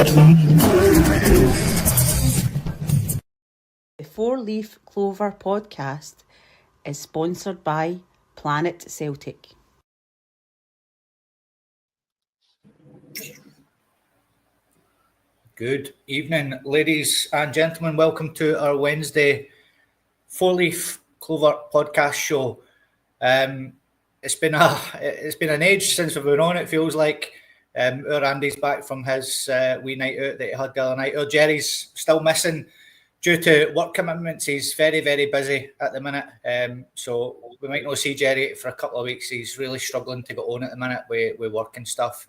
The Four Leaf Clover podcast is sponsored by Planet Celtic. Good evening, ladies and gentlemen. Welcome to our Wednesday Four Leaf Clover podcast show. It's been an age since we've been on. It feels like our Andy's back from his wee night out that he had the other night. Our Jerry's still missing due to work commitments. He's very, very busy at the minute. So we might not see Jerry for a couple of weeks. He's really struggling to get on at the minute with work and stuff.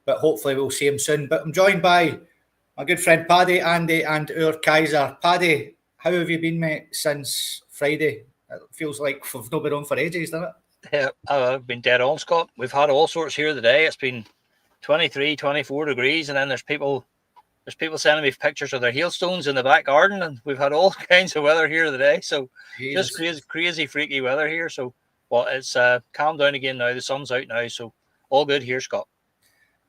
But hopefully we'll see him soon. But I'm joined by my good friend Paddy, Andy, and our Kaiser. Paddy, how have you been, mate, since Friday? It feels like we've not been on for ages, doesn't it? Yeah, I've been dead on, Scott. We've had all sorts here today. It's been 23, 24 degrees, and then there's people sending me pictures of their hailstones in the back garden, and we've had all kinds of weather here today. So Jesus. Just crazy, freaky weather here. So, well, it's calmed down again now. The sun's out now, so all good here, Scott.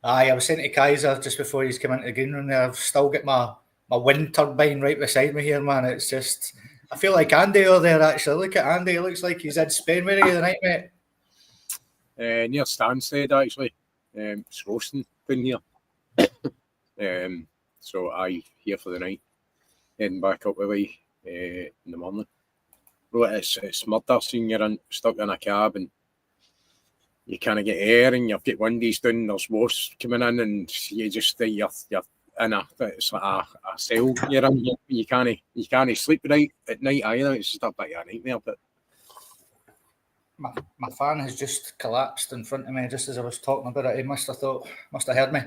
Aye, I was saying to Kaiser just before he's come into the green room there, I've still got my wind turbine right beside me here, man. It's just, I feel like Andy over there, actually. Look at Andy. It looks like he's in Spain with you tonight, mate. Near Stansted, actually. It's roasting down here. So I here for the night. Heading back up away in the morning. Well, it's murder seeing you're stuck in a cab and you can't get air and you've got windies down, there's wasps coming in and you just you're in it's like a cell you're in. You can't sleep right at night either. It's just a bit of a nightmare. But my fan has just collapsed in front of me just as I was talking about it. He must have heard me.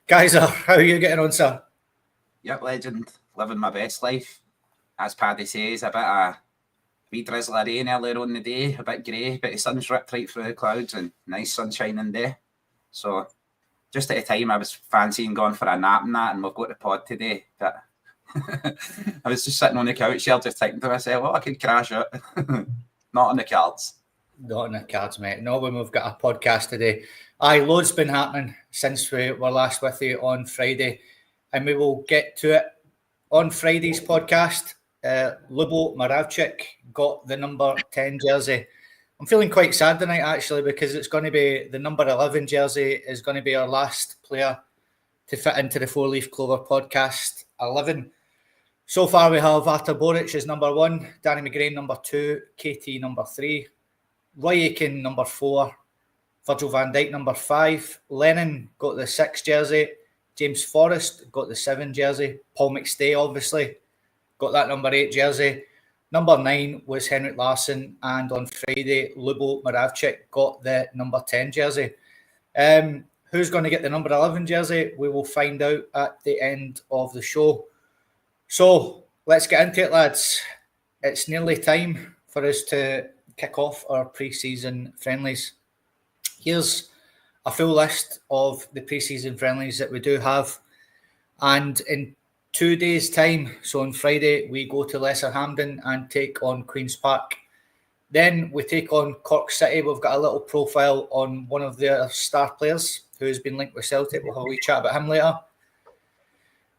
Guys, how are you getting on, sir? Yep, legend. Living my best life. As Paddy says, a bit of wee drizzle of rain earlier on the day, a bit grey, but the sun's ripped right through the clouds and nice sunshining day. So just at the time I was fancying going for a nap and that, and we've got the pod today. But I was just sitting on the couch here just thinking to myself, well, I could crash out. Not on the cards. Not on the cards, mate. No, when we've got a podcast today. Aye, loads been happening since we were last with you on Friday, and we will get to it. On Friday's podcast, Lubo Moravcik got the number 10 jersey. I'm feeling quite sad tonight, actually, because it's going to be the number 11 jersey is going to be our last player to fit into the Four Leaf Clover podcast 11. So far, we have Artur Boric as number 1, Danny McGrain number 2, KT number 3, Roy Aitken number 4, Virgil van Dijk number 5, Lennon got the 6 jersey, James Forrest got the 7 jersey, Paul McStay obviously got that number 8 jersey. Number 9 was Henrik Larsson, and on Friday, Lubo Moravcik got the number 10 jersey. Who's going to get the number 11 jersey? We will find out at the end of the show. So let's get into it, lads. It's nearly time for us to kick off our pre-season friendlies. Here's a full list of the pre-season friendlies that we do have. And in 2 days' time, so on Friday, we go to Lesser Hampden and take on Queen's Park. Then we take on Cork City. We've got a little profile on one of their star players who has been linked with Celtic. We'll have a wee chat about him later.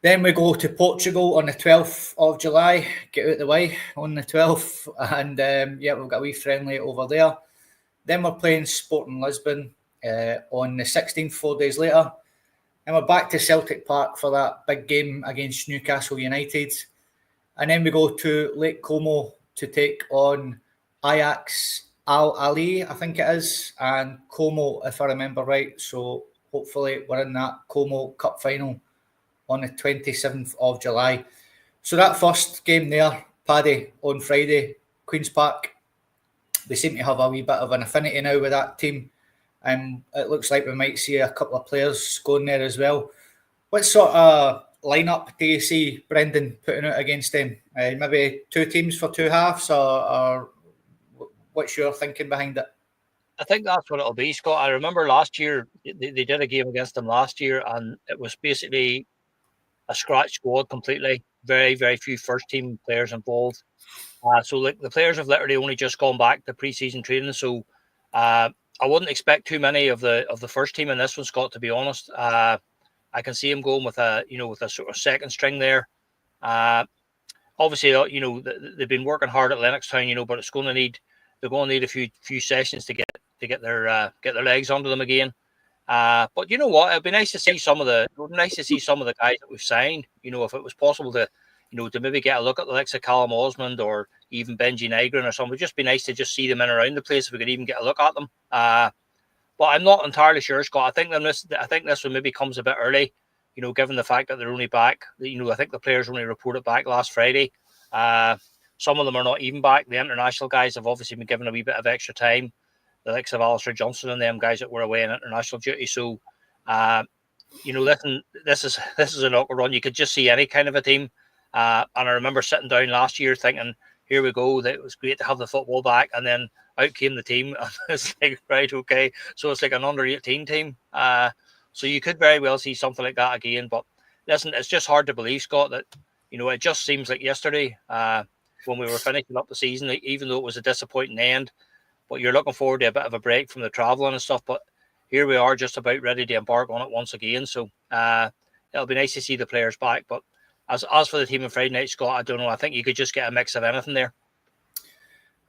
Then we go to Portugal on the 12th of July. Get out the way on the 12th. And we've got a wee friendly over there. Then we're playing Sporting Lisbon on the 16th, 4 days later. And we're back to Celtic Park for that big game against Newcastle United. And then we go to Lake Como to take on Ajax Al Ali, I think it is, and Como, if I remember right. So hopefully we're in that Como Cup final on the 27th of July. So that first game there, Paddy, on Friday, Queen's Park, we seem to have a wee bit of an affinity now with that team. It looks like we might see a couple of players going there as well. What sort of lineup do you see Brendan putting out against them? Maybe 2 teams for 2 halves, or what's your thinking behind it? I think that's what it'll be, Scott. I remember last year, they did a game against them last year, and it was basically a scratch squad completely. Very, very few first-team players involved. So the players have literally only just gone back to pre-season training, so I wouldn't expect too many of the first team in this one, Scott, to be honest. I can see him going with a sort of second string there. Obviously, they've been working hard at Lennoxtown, but they're going to need a few sessions to get their legs under them again. But you know what? It'd be nice to see some of the guys that we've signed. If it was possible to maybe get a look at the likes of Callum Osmond or even Benji Nygren or something. It'd just be nice to just see them in around the place if we could even get a look at them. But I'm not entirely sure, Scott. I think this one maybe comes a bit early, given the fact that they're only back. I think the players only reported back last Friday. Some of them are not even back. The international guys have obviously been given a wee bit of extra time. The likes of Alistair Johnson and them guys that were away on international duty. So, listen, this is an awkward run. You could just see any kind of a team. And I remember sitting down last year thinking, here we go. That it was great to have the football back. And then out came the team. And it's like, right, okay. So it's like an under-18 team. So you could very well see something like that again. But listen, it's just hard to believe, Scott, that, it just seems like yesterday when we were finishing up the season, even though it was a disappointing end. But you're looking forward to a bit of a break from the travelling and stuff. But here we are just about ready to embark on it once again. So it'll be nice to see the players back. But as for the team on Friday night, Scott, I don't know. I think you could just get a mix of anything there.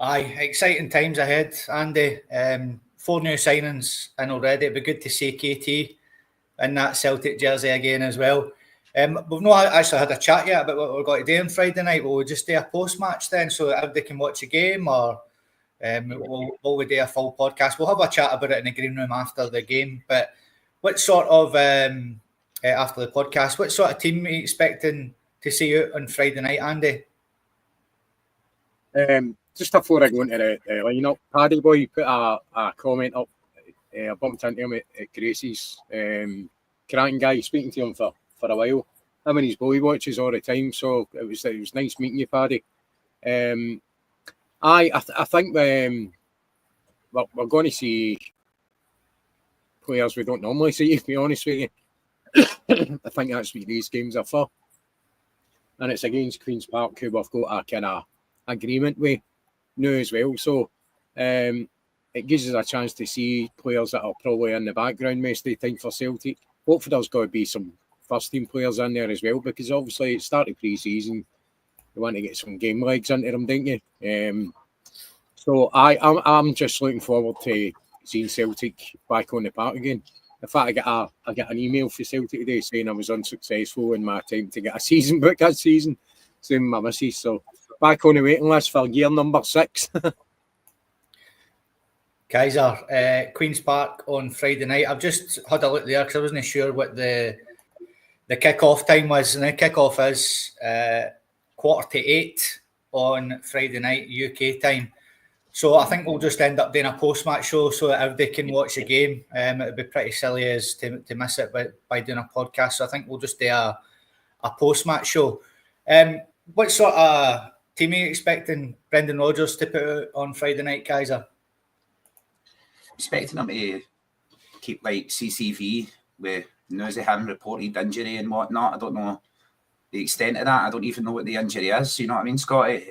Aye, exciting times ahead, Andy. 4 new signings in already. It'd be good to see KT in that Celtic jersey again as well. We've not actually had a chat yet about what we're going to do on Friday night. Will we just do a post-match then so everybody can watch a game, or will we do a full podcast? We'll have a chat about it in the green room after the game. But what sort of, after the podcast, what sort of team are you expecting to see out on Friday night, Andy? Just before I go into the lineup, Paddy Boy put a comment up. I bumped into him at Gracie's. Cracking guy, speaking to him for a while. Him and his boy watches all the time, so it was nice meeting you, Paddy. I think we're going to see players we don't normally see, to be honest with you. I think that's what these games are for. And it's against Queen's Park, who we've got a kind of agreement with now as well. So it gives us a chance to see players that are probably in the background most of the time for Celtic. Hopefully there's got to be some first-team players in there as well, because obviously it's started pre-season. You want to get some game legs into them, don't you? So I'm just looking forward to seeing Celtic back on the park again. In fact, I got an email for Celtic today saying I was unsuccessful in my attempt to get a season book that season. Same with my missus. So back on the waiting list for year number 6. Kaiser, Queen's Park on Friday night. I've just had a look there because I wasn't sure what the kick-off time was. And the kick-off is 7:45 on Friday night, UK time. So I think we'll just end up doing a post-match show so that everybody can watch the game. It would be pretty silly as to miss it by doing a podcast. So I think we'll just do a post-match show. What sort of team are you expecting Brendan Rodgers to put out on Friday night, Kaiser? Expecting him to keep like CCV with news they haven't reported injury and whatnot. I don't know the extent of that. I don't even know what the injury is. You know what I mean, Scotty?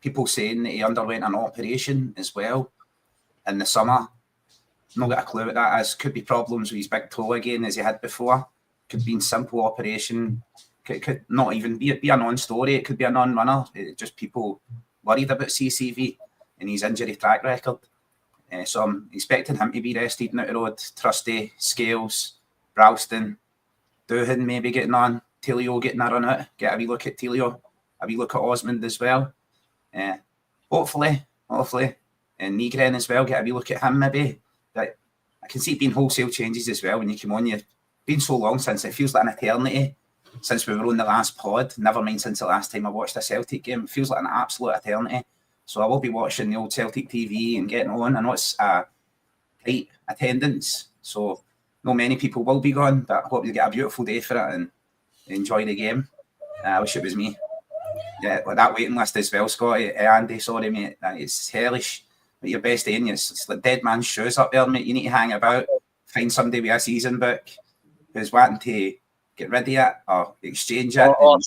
People saying that he underwent an operation as well in the summer. Not got a clue what that is. Could be problems with his big toe again as he had before. Could be a simple operation. Could not even be a non-story. It could be a non-runner. Just people worried about CCV and his injury track record. So I'm expecting him to be rested now the road. Trusty, Scales, Ralston, Doohan maybe getting on. Tilio getting a run out. Get a wee look at Tilio. A wee look at Osmond as well. Hopefully. And Nygren as well. Get a wee look at him maybe. I can see it being wholesale changes as well when you come on. You've been so long since it feels like an eternity since we were on the last pod. Never mind since the last time I watched a Celtic game. It feels like an absolute eternity. So I will be watching the old Celtic TV and getting on. I know it's a tight attendance, so not many people will be gone, but I hope you get a beautiful day for it and enjoy the game. I wish it was me. Yeah, like that waiting list as well, Scotty. Andy, sorry, mate. It's hellish. But your best aim, it's like dead man's shoes up there, mate. You need to hang about, find somebody with a season book who's wanting to get rid of it or exchange it. Or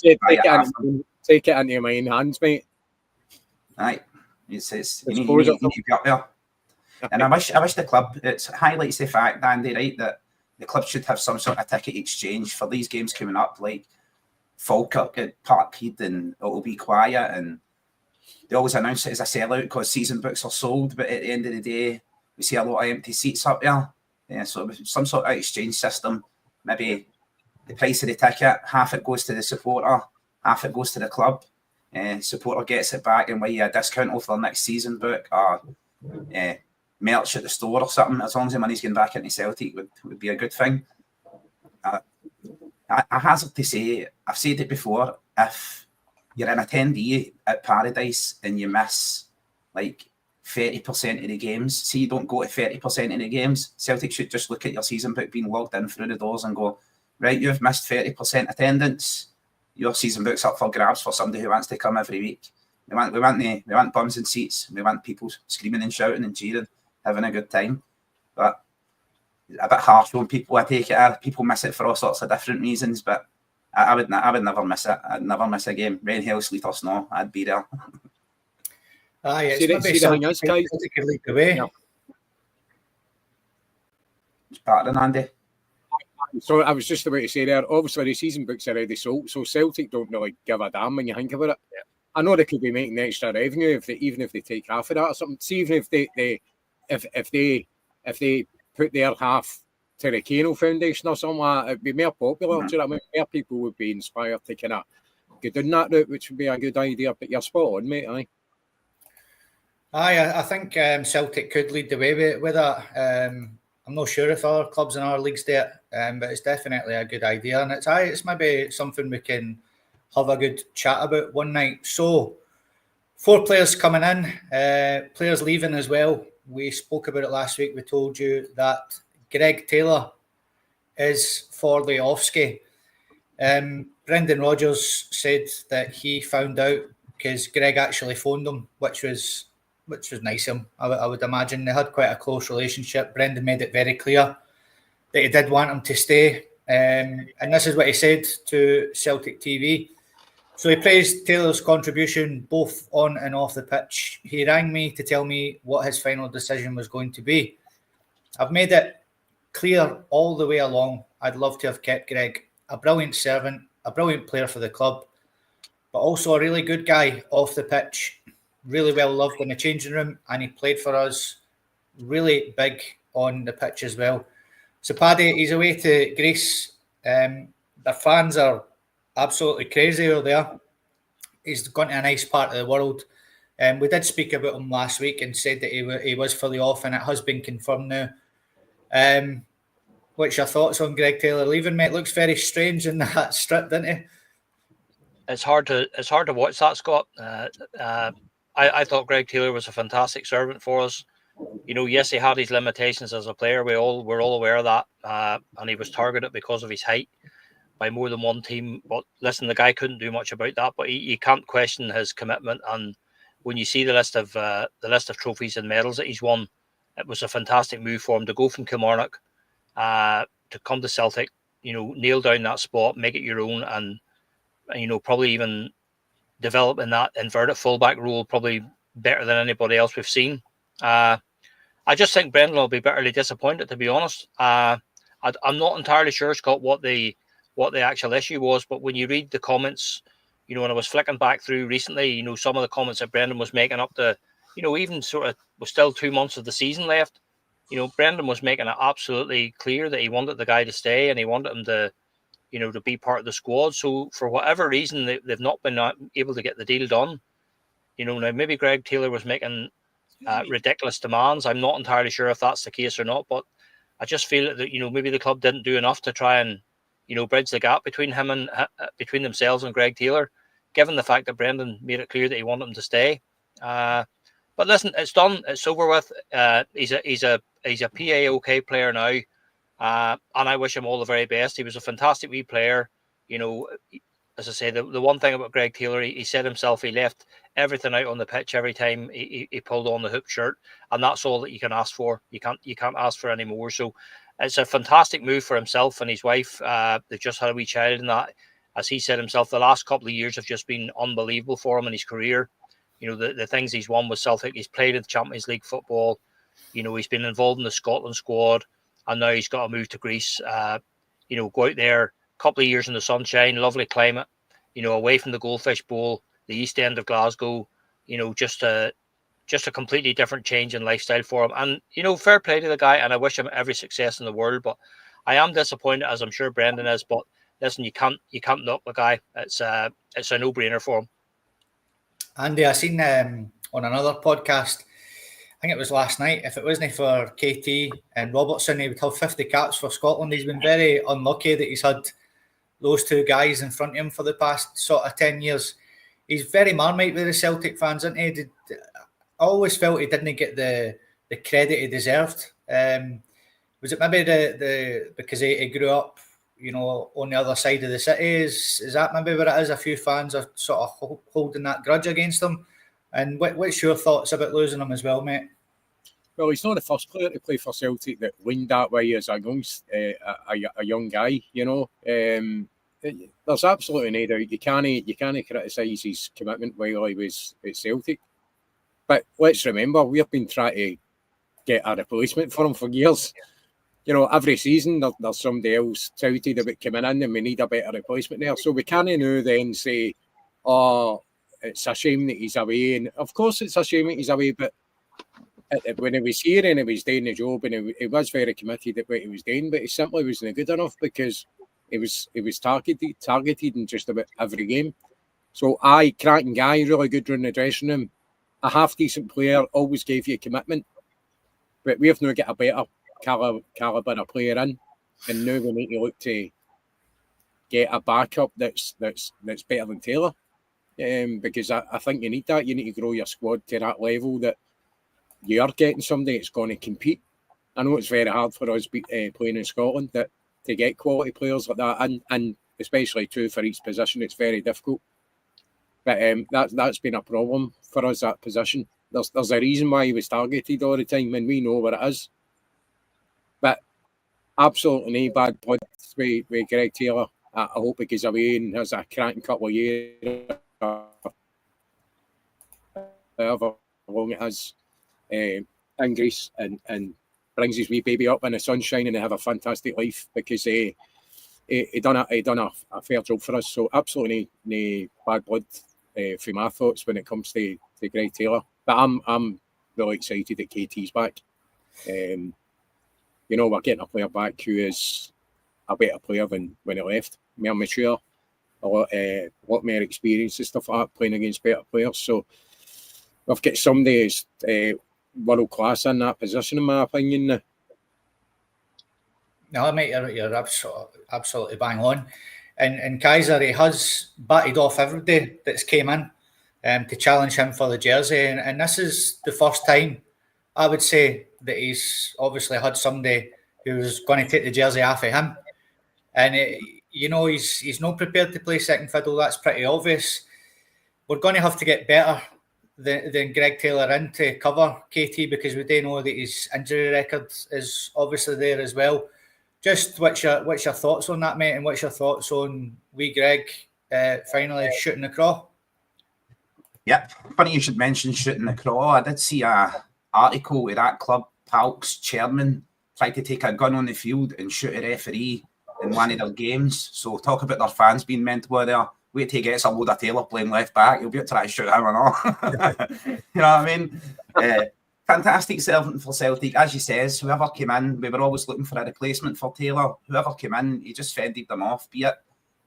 take it into your own hands, mate. Right. You need to be up there. And I wish the club, it highlights the fact, Andy, right, that the club should have some sort of ticket exchange for these games coming up, like Falkirk at Parkhead, and it'll be quiet, and they always announce it as a sellout because season books are sold, but at the end of the day, we see a lot of empty seats up there. Yeah, so some sort of exchange system, maybe the price of the ticket, half it goes to the supporter, half it goes to the club. Supporter gets it back and you a discount off their next season book, or merch at the store or something. As long as the money's going back into Celtic, would be a good thing. I hazard to say, I've said it before, if you're an attendee at Paradise and you miss like 30% of the games, see you don't go to 30% of the games, Celtic should just look at your season book being logged in through the doors and go, right, you've missed 30% attendance. Your season book's up for grabs for somebody who wants to come every week. We want bums in seats. We want people screaming and shouting and cheering, having a good time. But a bit harsh on people, I take it. People miss it for all sorts of different reasons, but I would never miss it. I'd never miss a game. Rain, hail, sleet or snow, I'd be there. Aye, it's maybe something Celtic could lead the way. Yeah. Pardon, Andy. So I was just about to say there, obviously the season book's already sold, so Celtic don't really give a damn when you think about it. Yeah. I know they could be making extra revenue even if they take half of that or something. See, even if they put their half to the Kano Foundation or something like that, it'd be more popular. Do you know what I mean? More people would be inspired to kind of go down that route, which would be a good idea. But you're spot on, mate. I think Celtic could lead the way with that. I'm not sure if other clubs in our leagues do it, but it's definitely a good idea, and it's maybe something we can have a good chat about one night. So, 4 players coming in, players leaving as well. We spoke about it last week. We told you that Greg Taylor is for the Offski. Brendan Rodgers said that he found out because Greg actually phoned him, which was nice of him. I would imagine they had quite a close relationship. Brendan made it very clear that he did want him to stay. And this is what he said to Celtic TV. So he praised Taylor's contribution both on and off the pitch. He rang me to tell me what his final decision was going to be. I've made it clear all the way along. I'd love to have kept Greg. A brilliant servant, a brilliant player for the club, but also a really good guy off the pitch. Really well loved in the changing room, and he played for us really big on the pitch as well. So Paddy, he's away to Greece. The fans are absolutely crazy over there. He's gone to a nice part of the world. We did speak about him last week and said that he was fully off, and it has been confirmed now. What's your thoughts on Greg Taylor leaving, mate? Looks very strange in that strip, doesn't he? It's hard to watch that, Scott. I thought Greg Taylor was a fantastic servant for us. You know, yes, he had his limitations as a player. We're all aware of that. And he was targeted because of his height by more than one team. But listen, the guy couldn't do much about that. But you can't question his commitment. And when you see the list of trophies and medals that he's won, it was a fantastic move for him to go from Kilmarnock to come to Celtic. You know, nail down that spot, make it your own, and you know, probably even develop in that inverted fullback role probably better than anybody else we've seen. I just think Brendan will be bitterly disappointed, to be honest. I'm not entirely sure, Scott, what the actual issue was, but when you read the comments, you know, when I was flicking back through recently, you know, some of the comments that Brendan was making up to, you know, even sort of was still 2 months of the season left. You know, Brendan was making it absolutely clear that he wanted the guy to stay and he wanted him to, you know, to be part of the squad. So for whatever reason, they've not been able to get the deal done. You know, now maybe Greg Taylor was making ridiculous demands. I'm not entirely sure if that's the case or not, but I just feel that, you know, maybe the club didn't do enough to try and, you know, bridge the gap between him and between themselves and Greg Taylor, given the fact that Brendan made it clear that he wanted him to stay. But listen, it's done. It's over with. He's a PAOK player now. And I wish him all the very best. He was a fantastic wee player. You know, as I say, the one thing about Greg Taylor, he said himself, he left everything out on the pitch every time he pulled on the hoop shirt, and that's all that you can ask for. You can't ask for any more. So it's a fantastic move for himself and his wife. They've just had a wee child, and that, as he said himself, the last couple of years have just been unbelievable for him in his career. You know, the things he's won with Celtic, he's played in Champions League football. You know, he's been involved in the Scotland squad. and now he's got to move to Greece. Go out there, a couple of years in the sunshine, lovely climate, away from the Goldfish Bowl, the east end of Glasgow, just a completely different change in lifestyle for him. And, fair play to the guy, and I wish him every success in the world, but I am disappointed, as I'm sure Brendan is, but listen, you can't knock the guy. It's a no-brainer for him. Andy, I seen on another podcast, I think it was last night, if it wasn't for KT and Robertson, he would have 50 caps for Scotland. He's been very unlucky that he's had those two guys in front of him for the past sort of 10 years. He's very marmite with the Celtic fans, isn't he? I always felt he didn't get the credit he deserved. Was it maybe because he grew up, on the other side of the city? Is that maybe what it is? A few fans are sort of holding that grudge against him. And what's your thoughts about losing him as well, mate? Well, he's not the first player to play for Celtic that leaned that way as a young guy. There's absolutely no doubt you can't criticise his commitment while he was at Celtic. But let's remember, we've been trying to get a replacement for him for years. Every season there's somebody else touted about coming in and we need a better replacement there. So we can't now then say, oh, it's a shame that he's away. And of course it's a shame that he's away, but when he was here and he was doing the job and he was very committed at what he was doing, but he simply wasn't good enough because he was targeted in just about every game. So cracking guy, really good run the dressing room, a half-decent player, always gave you commitment. But we have now got a better calibre of player in, and now we need to look to get a backup that's better than Taylor. Because I think you need that. You need to grow your squad to that level that you are getting somebody that's going to compete. I know it's very hard for us playing in Scotland to get quality players like that, and especially two for each position. It's very difficult. But that's been a problem for us, that position. There's a reason why he was targeted all the time, and we know what it is. But absolutely no bad blood with Greg Taylor. I hope he goes away and has a cracking couple of years, however long it is, in Greece, and brings his wee baby up in the sunshine and they have a fantastic life, because he done a fair job for us. So absolutely no bad blood for my thoughts when it comes to Greg Taylor. But I'm really excited that KT's back. We're getting a player back who is a better player than when he left. More mature, a lot more experience and stuff like that, playing against better players. So we've got somebody who's world class in that position, in my opinion. No, mate, you're absolutely bang on. And Kaiser, he has batted off everybody that's came in to challenge him for the jersey. And this is the first time, I would say, that he's obviously had somebody who's going to take the jersey off of him. And, he's not prepared to play second fiddle. That's pretty obvious. We're going to have to get better than Greg Taylor in to cover KT, because we do know that his injury record is obviously there as well. Just what's your thoughts on that, mate, and what's your thoughts on wee Greg finally shooting the craw? Yep, funny you should mention shooting the craw. I did see a article where that club Palk's chairman tried to take a gun on the field and shoot a referee in one of their games. So talk about their fans being mental there. Wait till he gets a load of Taylor playing left back. He'll be able to try to shoot him and all. You know what I mean? Fantastic servant for Celtic. As you says, whoever came in, we were always looking for a replacement for Taylor. Whoever came in, he just fended them off, be it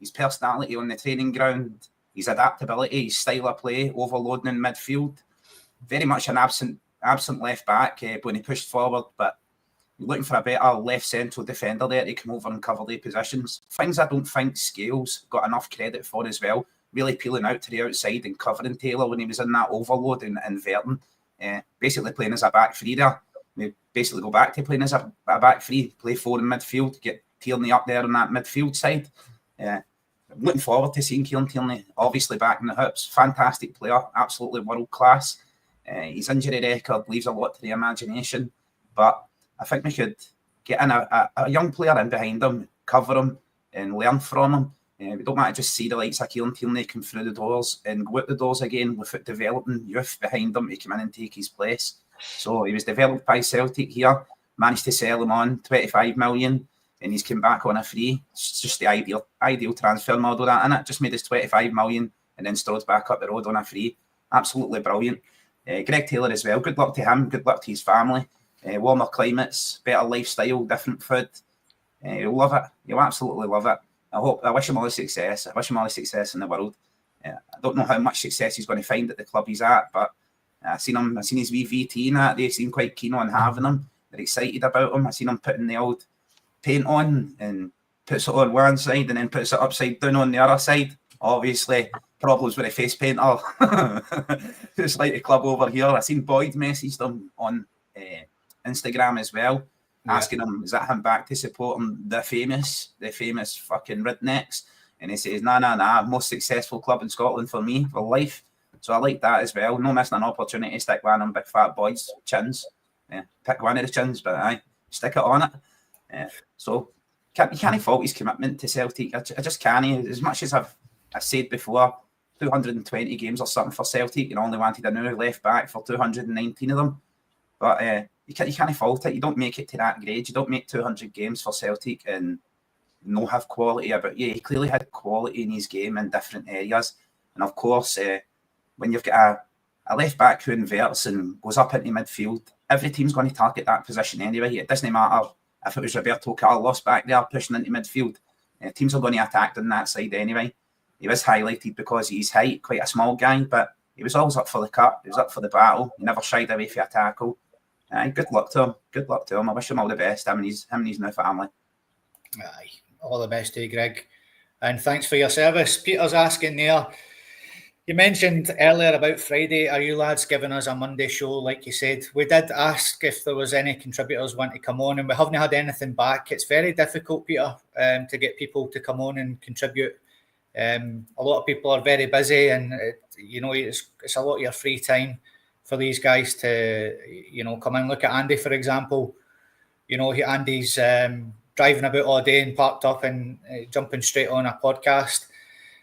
his personality on the training ground, his adaptability, his style of play, overloading in midfield. Very much an absent left back when he pushed forward, but looking for a better left central defender there to come over and cover the positions. Things I don't think Scales got enough credit for as well. Really peeling out to the outside and covering Taylor when he was in that overload and inverting. Basically playing as a back three there. We basically go back to playing as a back three, play four in midfield, get Tierney up there on that midfield side. Looking forward to seeing Kieran Tierney obviously back in the hoops. Fantastic player, absolutely world class. His injury record leaves a lot to the imagination, but I think we could get in a young player in behind him, cover him and learn from him. We don't want to just see the likes of Kieran Tierney come through the doors and go out the doors again without developing youth behind him to come in and take his place. So he was developed by Celtic here. managed to sell him on 25 million, and he's come back on a free. It's just the ideal transfer model, that, innit? Just made us 25 million and then strode back up the road on a free. Absolutely brilliant. Greg Taylor as well. Good luck to him. Good luck to his family. Warmer climates, better lifestyle, different food. You'll love it. You'll absolutely love it. I wish him all the success. I wish him all the success in the world. I don't know how much success he's going to find at the club he's at, but I've seen his VVT and that. They seem quite keen on having him. They're excited about him. I've seen him putting the old paint on and puts it on one side and then puts it upside down on the other side. Obviously, problems with the face painter. Just like the club over here. I've seen Boyd messaged him on Instagram as well, asking him, is that him back to supporting the famous fucking Rednecks? And he says, nah, most successful club in Scotland for me, for life. So I like that as well. No missing an opportunity to stick one on big fat boys' chins. Pick one of the chins, but stick it on it. So you can't fault his commitment to Celtic. I just can't. As much as I've said before, 220 games or something for Celtic and only wanted a new left back for 219 of them. But you can't fault it. You don't make it to that grade. You don't make 200 games for Celtic and no have quality about you. He clearly had quality in his game in different areas. And of course, when you've got a left back who inverts and goes up into midfield, every team's going to target that position anyway. It doesn't matter if it was Roberto Carlos back there pushing into midfield. Teams are going to attack on that side anyway. He was highlighted because of his height, quite a small guy, but he was always up for the cut. He was up for the battle. He never shied away for a tackle. Good luck to him. Good luck to him. I wish him all the best, him and his new family. Aye, all the best to you, Greg. And thanks for your service. Peter's asking there, you mentioned earlier about Friday. Are you lads giving us a Monday show, like you said? We did ask if there was any contributors want to come on, and we haven't had anything back. It's very difficult, Peter, to get people to come on and contribute. A lot of people are very busy, and it's a lot of your free time for these guys to come in. Look at Andy, for example. Andy's driving about all day and parked up and jumping straight on a podcast.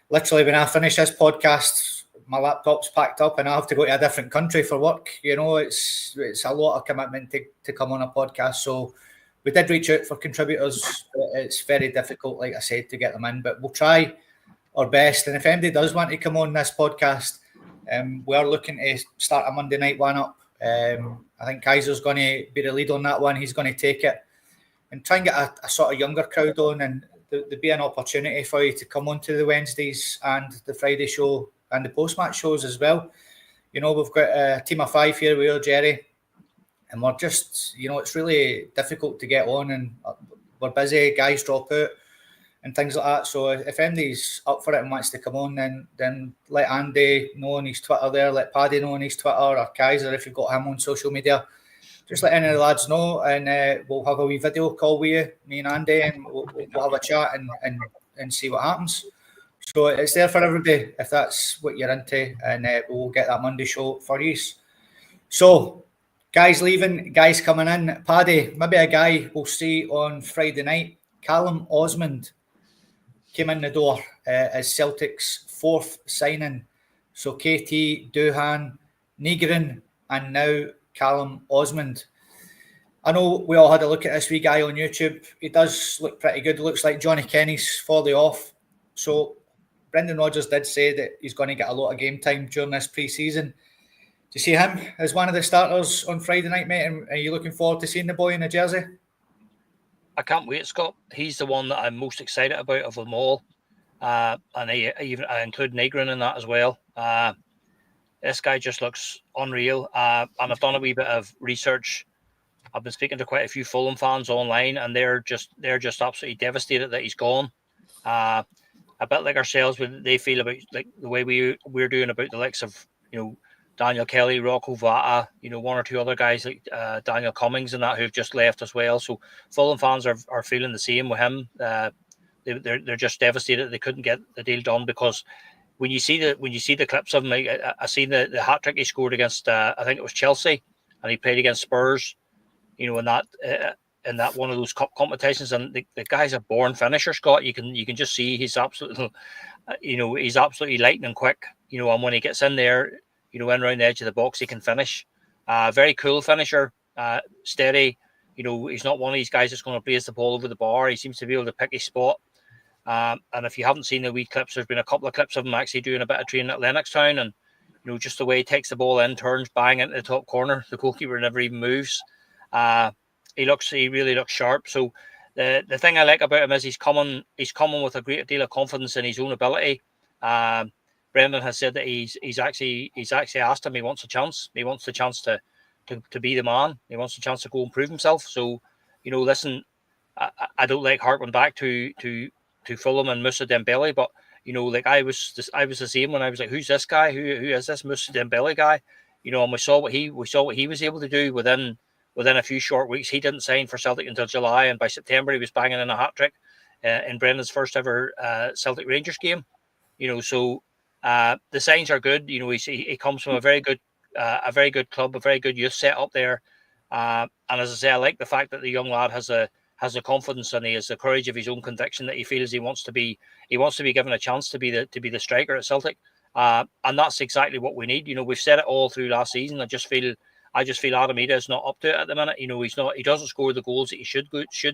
Literally, when I finish this podcast, my laptop's packed up and I have to go to a different country for work. It's a lot of commitment to come on a podcast. So we did reach out for contributors. It's very difficult, like I said, to get them in, but we'll try our best. And if anybody does want to come on this podcast, we are looking to start a Monday night one up. I think Kaiser's going to be the lead on that one. He's going to take it and try and get a sort of younger crowd on, and there'll be an opportunity for you to come on to the Wednesdays and the Friday show and the post-match shows as well. We've got a team of 5 here. We are Jerry, and we're just, it's really difficult to get on, and we're busy. Guys drop out and things like that. So if anybody's up for it and wants to come on, then let Andy know on his Twitter there, let Paddy know on his Twitter, or Kaiser if you've got him on social media. Just let any of the lads know, and we'll have a wee video call with you, me and Andy, and we'll have a chat and see what happens. So it's there for everybody if that's what you're into, and we'll get that Monday show for you. So guys leaving, guys coming in. Paddy, maybe a guy we'll see on Friday night. Callum Osmond came in the door as Celtic's 4th signing. So KT, Doohan, Negrin, and now Callum Osmond. I know we all had a look at this wee guy on YouTube. He does look pretty good. Looks like Johnny Kenny's falling off. So Brendan Rodgers did say that he's going to get a lot of game time during this pre-season. Do you see him as one of the starters on Friday night, mate? And are you looking forward to seeing the boy in the jersey? I can't wait, Scott. He's the one that I'm most excited about of them all. And I include Negrin in that as well. This guy just looks unreal. And I've done a wee bit of research. I've been speaking to quite a few Fulham fans online, and they're just absolutely devastated that he's gone. A bit like ourselves, they feel about like the way we're doing about the likes of Daniel Kelly, Rocco Vata, one or two other guys like Daniel Cummings and that who've just left as well. So Fulham fans are feeling the same with him. They're just devastated they couldn't get the deal done, because when you see the clips of him, like I seen the hat trick he scored against I think it was Chelsea, and he played against Spurs, in that one of those cup competitions, and the guy's a born finisher, Scott. You can just see he's absolutely he's absolutely lightning quick, and when he gets in there, in around the edge of the box, he can finish. Very cool finisher, steady, You know, he's not one of these guys that's going to blaze the ball over the bar. He seems to be able to pick his spot. And if you haven't seen the wee clips, there's been a couple of clips of him actually doing a bit of training at Lennoxtown, and you know, just the way he takes the ball in, turns, bang into the top corner. The goalkeeper never even moves. He really looks sharp. So the thing I like about him is he's coming with a great deal of confidence in his own ability. Brendan has said that he's actually asked him, he wants a chance. He wants the chance to be the man. He wants a chance to go and prove himself. So, you know, listen, I don't like harping back to Fulham and Moussa Dembele, but you know, like I was the same when I was like, who's this guy? Who is this Moussa Dembele guy? You know, and we saw what he was able to do within a few short weeks. He didn't sign for Celtic until July, and by September he was banging in a hat trick in Brendan's first ever Celtic Rangers game. You know, so the signs are good. You know, he comes from a very good club, a very good youth set up there. And as I say, I like the fact that the young lad has the confidence and he has the courage of his own conviction that he feels he wants to be given a chance to be the striker at Celtic. And that's exactly what we need. You know, we've said it all through last season. I just feel Adamida is not up to it at the minute. You know, he doesn't score the goals that he should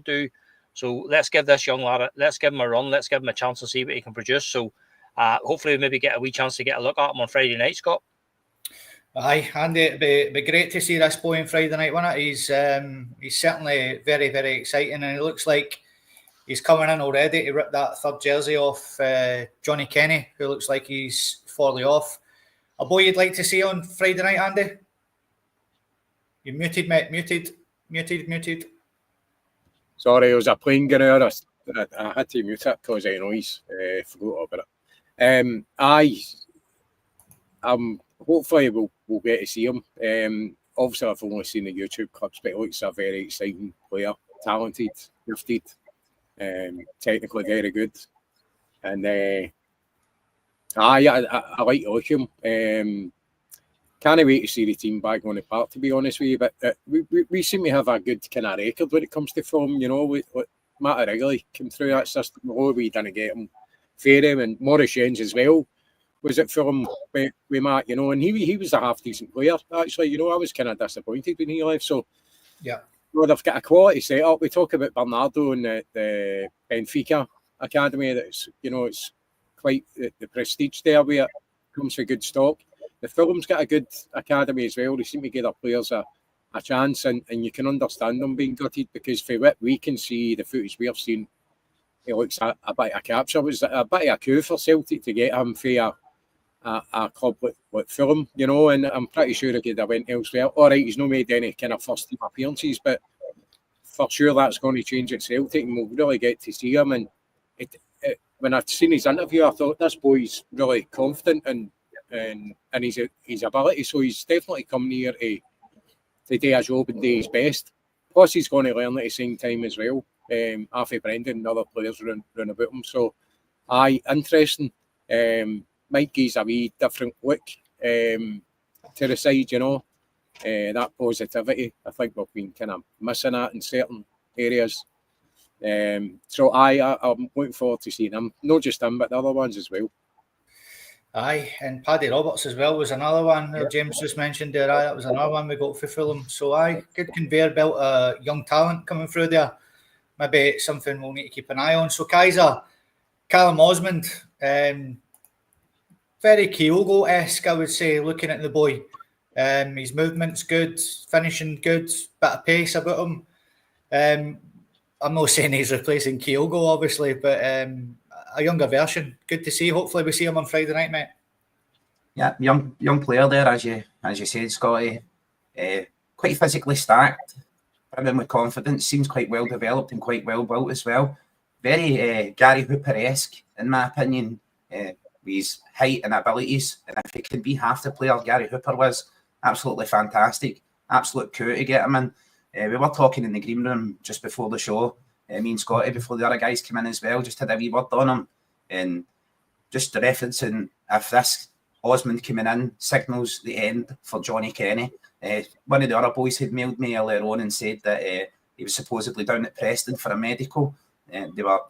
do. So let's give this young lad let's give him a run. Let's give him a chance to see what he can produce. So hopefully we maybe get a wee chance to get a look at him on Friday night, Scott. Aye, Andy, it'd be great to see this boy on Friday night, wouldn't it? He's certainly very, very exciting, and it looks like he's coming in already to rip that third jersey off Johnny Kenny, who looks like he's fully off. A boy you'd like to see on Friday night, Andy? You're muted, mate. Muted. Sorry, it was a plane going out. I had to mute it because of the noise. Forgot about it. Hopefully we'll get to see him. Obviously, I've only seen the YouTube clips, but he looks a very exciting player, talented, gifted, technically very good. And I like to look at him. Can't wait to see the team back on the park, to be honest with you. But we seem to have a good kind of record when it comes to form. You know, with Matt Wrigley came through that system. We didn't get him fair him, and Maurice Jens as well. Was it Fulham with Matt, you know, and he was a half decent player actually. You know, I was kind of disappointed when he left. So yeah, well, they've got a quality set up. We talk about Bernardo and the Benfica academy. That's, you know, it's quite the prestige there where it comes with good stock. The Fulham's got a good academy as well. They seem to give their players a chance, and you can understand them being gutted because for what we can see, the footage we have seen, it looks a bit of a capture. It was a bit of a coup for Celtic to get him for a club like Fulham, you know, and I'm pretty sure he could have went elsewhere. All right, he's not made any kind of first team appearances, but for sure that's going to change at Celtic, and we'll really get to see him. And when I've seen his interview, I thought this boy's really confident and his ability, so he's definitely come near to do his job and do his best. Plus, he's going to learn at the same time as well. After Brendan and other players run about him, so interesting. Might give a wee different look to the side, you know. That positivity, I think we've been kind of missing that in certain areas. So I'm looking forward to seeing him, not just him, but the other ones as well. Aye, and Paddy Roberts as well was another one. James just mentioned there. That was another one we got for Fulham. So good conveyor belt of young talent coming through there. Maybe it's something we'll need to keep an eye on. So Kaiser, Callum Osmond, very Kyogo-esque, I would say, looking at the boy. His movement's good, finishing good, bit of pace about him. I'm not saying he's replacing Kyogo, obviously, but a younger version. Good to see. Hopefully we see him on Friday night, mate. Yeah, young player there, as you said, Scotty. Quite physically stacked, brimming with confidence. Seems quite well developed and quite well built as well. Very Gary Hooper-esque, in my opinion, with his height and abilities. And if he could be half the player Gary Hooper was, absolutely fantastic. Absolute coup to get him in. We were talking in the green room just before the show. Me and Scotty, before the other guys came in as well, just had a wee word on him. And just referencing if this Osmond coming in signals the end for Johnny Kenny. One of the other boys had mailed me earlier on and said that he was supposedly down at Preston for a medical. They were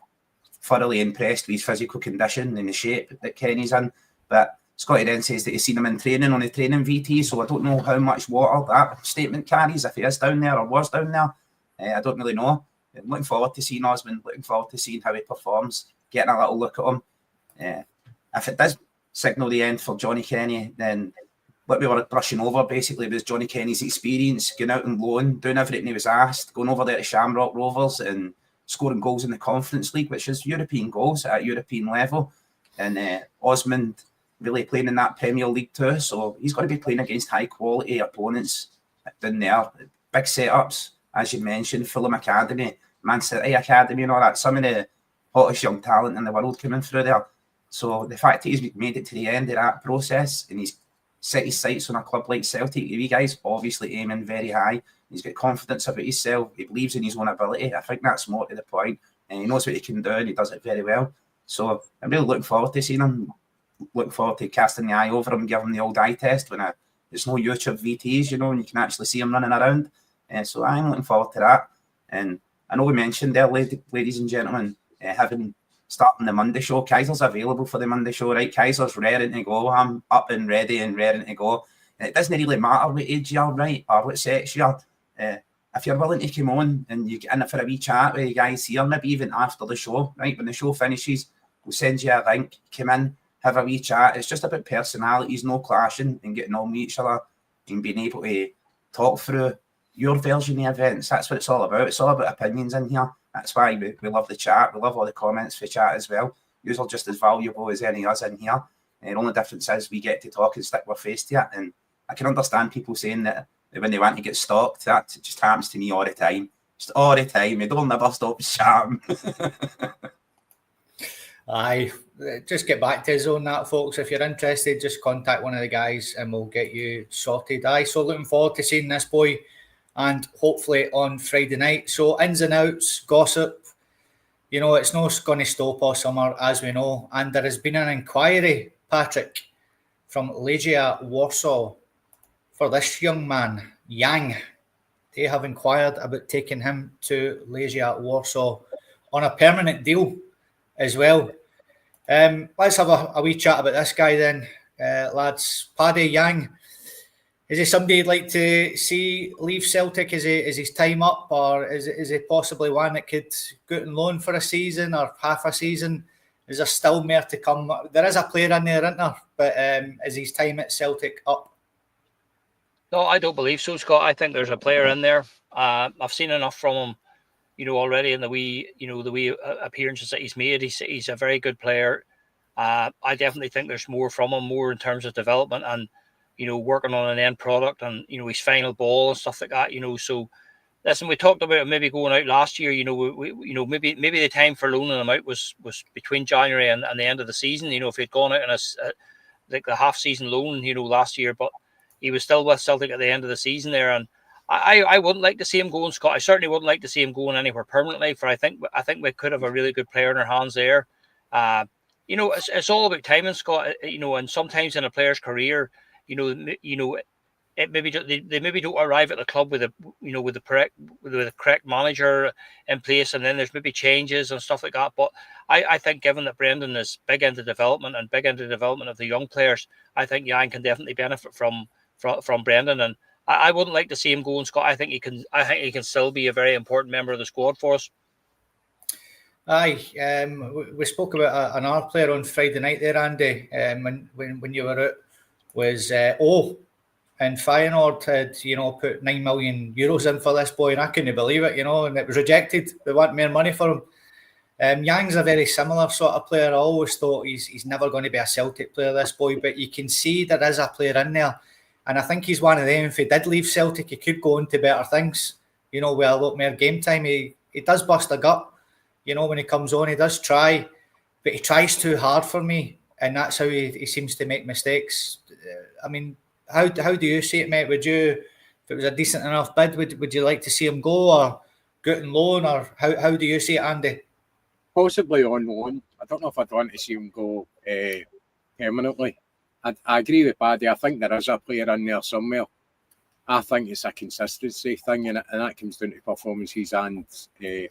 thoroughly impressed with his physical condition and the shape that Kenny's in. But Scotty then says that he's seen him in training on the training VT, so I don't know how much water that statement carries, if he is down there or was down there. I don't really know. I'm looking forward to seeing Osman, looking forward to seeing how he performs, getting a little look at him. If it does signal the end for Johnny Kenny, then what we were brushing over basically was Johnny Kenny's experience, going out on loan, doing everything he was asked, going over there to Shamrock Rovers and scoring goals in the Conference League, which is European goals at a European level. And Osmond really playing in that Premier League too, so he's going to be playing against high quality opponents down there. Big setups, as you mentioned, Fulham Academy, Man City Academy and all that. Some of the hottest young talent in the world coming through there. So the fact that he's made it to the end of that process and he's set his sights on a club like Celtic, you guys obviously aiming very high. He's got confidence about himself. He believes in his own ability. I think that's more to the point. And he knows what he can do and he does it very well. So I'm really looking forward to seeing him. Looking forward to casting the eye over him, give him the old eye test when there's no YouTube VTs, and you can actually see him running around. So I'm looking forward to that. And I know we mentioned there, ladies and gentlemen, having starting the Monday show. Kaiser's available for the Monday show, right? Kaiser's raring to go. I'm up and ready and raring to go. And it doesn't really matter what age you are, right, or what sex you are. If you're willing to come on and you get in for a wee chat with you guys here, maybe even after the show, right? When the show finishes, we'll send you a link, come in, have a wee chat. It's just about personalities, no clashing and getting on with each other and being able to talk through your version of events. That's what it's all about. It's all about opinions in here. That's why we love the chat. We love all the comments for chat as well. Yours are just as valuable as any of us in here. And the only difference is we get to talk and stick our face to it. And I can understand people saying that when they want to get stalked, that just happens to me all the time. Just all the time. It don't never stop chatting. Aye, just get back to us on that, folks. If you're interested, just contact one of the guys and we'll get you sorted. Aye, so looking forward to seeing this boy and hopefully on Friday night. So ins and outs, gossip, it's not going to stop all summer, as we know. And there has been an inquiry, Patrick, from Legia Warsaw for this young man, Yang. They have inquired about taking him to Legia Warsaw on a permanent deal as well. Let's have a wee chat about this guy then, lads. Paddy Yang, is he somebody you'd like to see leave Celtic? Is his time up, or is he possibly one that could go out on loan for a season or half a season? Is there still more to come? There is a player in there, isn't there? But is his time at Celtic up? No, I don't believe so, Scott. I think there's a player in there. I've seen enough from him, already in the wee appearances that he's made. He's a very good player. I definitely think there's more from him, more in terms of development and, working on an end product and, his final ball and stuff like that, So, listen, we talked about maybe going out last year, maybe the time for loaning him out was between January and the end of the season, if he'd gone out in like the half-season loan, last year, but he was still with Celtic at the end of the season there. And I wouldn't like to see him going, Scott. I certainly wouldn't like to see him going anywhere permanently. For I think we could have a really good player in our hands there. It's all about timing, Scott. And sometimes in a player's career, it maybe they maybe don't arrive at the club with the correct manager in place, and then there's maybe changes and stuff like that. But I think given that Brendan is big into development and big into development of the young players, I think Jan can definitely benefit from Brendan. And I wouldn't like to see him going, Scott. I think he can still be a very important member of the squad for us. Aye, we spoke about another player on Friday night there, Andy. When you were out, was and Feyenoord had put €9 million in for this boy, and I couldn't believe it, and it was rejected. They want more money for him. Yang's a very similar sort of player. I always thought he's never going to be a Celtic player, this boy, but you can see there is a player in there. And I think he's one of them. If he did leave Celtic, he could go on to better things. With a lot more game time. He does bust a gut. When he comes on, he does try. But he tries too hard for me. And that's how he seems to make mistakes. I mean, how do you see it, mate? Would you, if it was a decent enough bid, would you like to see him go or go out on loan? Or how do you see it, Andy? Possibly on loan. I don't know if I'd want to see him go permanently. I agree with Paddy. I think there is a player in there somewhere. I think it's a consistency thing, and that comes down to performances and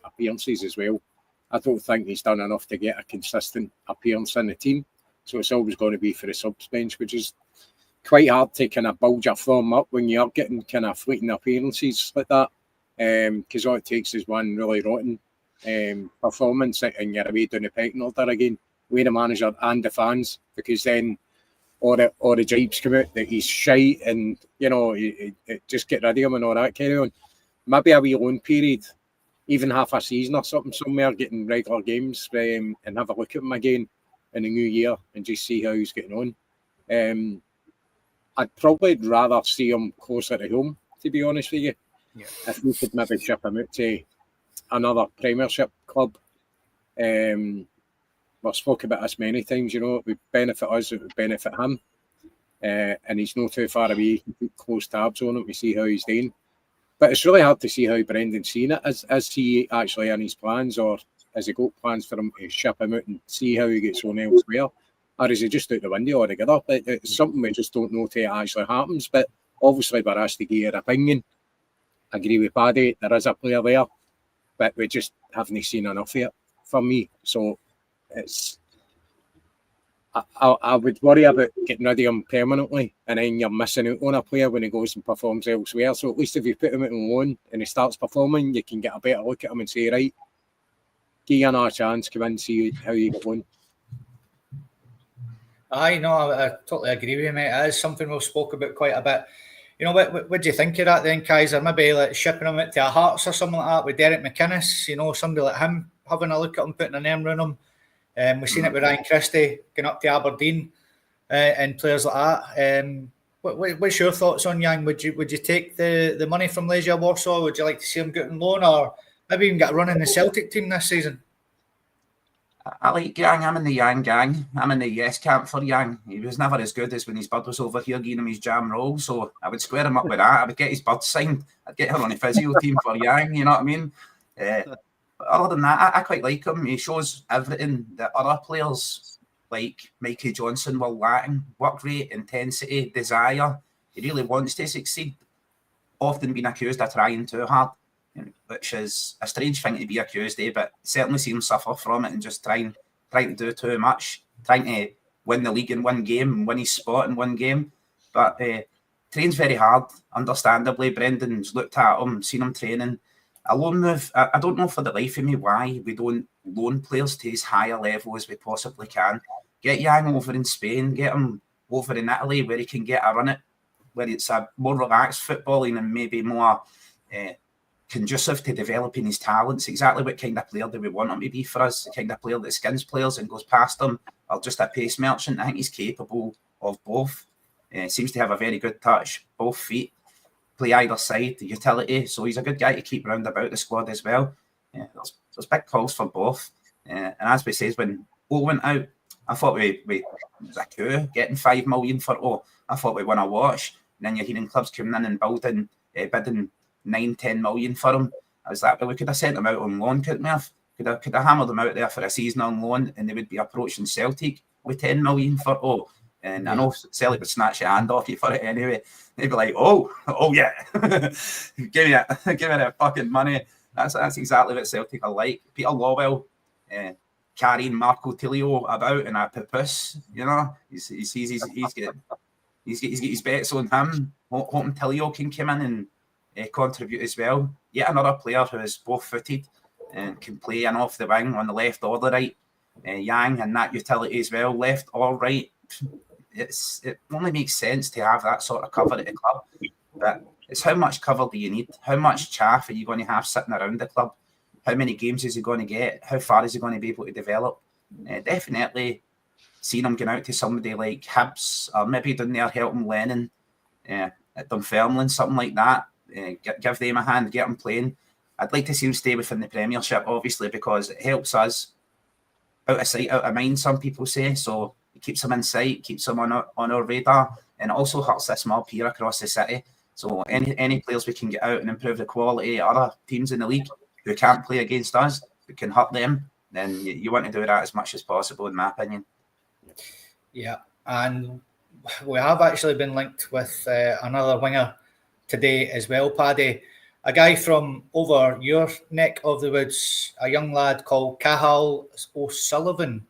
appearances as well. I don't think he's done enough to get a consistent appearance in the team. So it's always going to be for the subs bench, which is quite hard to kind of build your form up when you're getting kind of fleeting appearances like that. because all it takes is one really rotten performance and you're away down the pecking order again with the manager and the fans, because then all the jibes come out that he's shite and, you know, just get rid of him and all that carry on. Maybe a wee loan period, even half a season or something somewhere, getting regular games and have a look at him again in the new year and just see how he's getting on. I'd probably rather see him closer to home, to be honest with you. Yeah. If we could maybe ship him out to another Premiership club. We've spoken about this many times, you know, it would benefit us, it would benefit him. And he's not too far away. You can keep close tabs on him to see how he's doing. But it's really hard to see how Brendan's seen it. Is he actually in his plans, or has he got plans for him to ship him out and see how he gets on elsewhere? Or is he just out the window altogether? It's something we just don't know till it actually happens. But obviously, we're asked to give your opinion. I agree with Paddy, there is a player there, but we just haven't seen enough of it for me. So it's, I would worry about getting rid of him permanently, and then you're missing out on a player when he goes and performs elsewhere. So at least if you put him out on loan and he starts performing, you can get a better look at him and say, right, give you another chance, come in, see how you get on. I totally agree with you, mate. It is something we've spoke about quite a bit. You know, what do you think of that then, Kaiser? Maybe like shipping him out to a Hearts or something like that with Derek McInnes, you know, somebody like him, having a look at him, putting an arm around him. We've seen it with Ryan Christie going up to Aberdeen and players like that. What's your thoughts on Yang? Would you take the money from Legia Warsaw? Would you like to see him get on loan, or maybe even get a run in the Celtic team this season? I like Yang. I'm in the Yang gang. I'm in the yes camp for Yang. He was never as good as when his bud was over here giving him his jam roll. So I would square him up with that. I would get his bud signed. I'd get him on the physio team for Yang. You know what I mean? But other than that, I quite like him. He shows everything that other players like Mikey Johnson were lacking: work rate, intensity, desire. He really wants to succeed. Often been accused of trying too hard, which is a strange thing to be accused of, but certainly see him suffer from it and just trying to do too much, trying to win the league in one game and win his spot in one game. But trains very hard, understandably. Brendan's looked at him, seen him training. A loan move, I don't know for the life of me why we don't loan players to as high a level as we possibly can. Get Yang over in Spain, get him over in Italy where he can get a run at, where it's a more relaxed footballing and maybe more conducive to developing his talents. Exactly what kind of player do we want him to be for us? The kind of player that skins players and goes past them, or just a pace merchant? I think he's capable of both. Seems to have a very good touch, both feet, play either side, the utility. So he's a good guy to keep round about the squad as well. There's big calls for both. And as we said, when O went out, I thought it was a coup getting 5 million for O. I thought we won a wash. And then you're hearing clubs coming in and bidding 9-10 million for him. I was like, well, we could have sent him out on loan, couldn't we have? Could have hammered them out there for a season on loan, and they would be approaching Celtic with 10 million for O. And I know Celtic would snatch your hand off you for it anyway. They'd be like, oh yeah, give me that fucking money. That's exactly what Celtic are like. Peter Lawwell carrying Marco Tilio about in a purpose, you know. He's got his bets on him, hoping Tilio can come in and contribute as well. Yet another player who is both-footed and can play in off the wing on the left or the right. Yang and that utility as well, left or right. It only makes sense to have that sort of cover at the club. But it's how much cover do you need? How much chaff are you going to have sitting around the club? How many games is he going to get? How far is he going to be able to develop? Definitely seeing him going out to somebody like Hibs, or maybe down there helping Lennon at Dunfermline, something like that. Give them a hand, get him playing. I'd like to see him stay within the Premiership, obviously, because it helps us. Out of sight, out of mind, some people say. So it keeps him in sight, keeps him on our radar, and it also hurts this mob here across the city. So any players we can get out and improve the quality of other teams in the league who can't play against us, who can hurt them, then you want to do that as much as possible, in my opinion. Yeah, and we have actually been linked with another winger today as well, Paddy. A guy from over your neck of the woods, a young lad called Cathal O'Sullivan.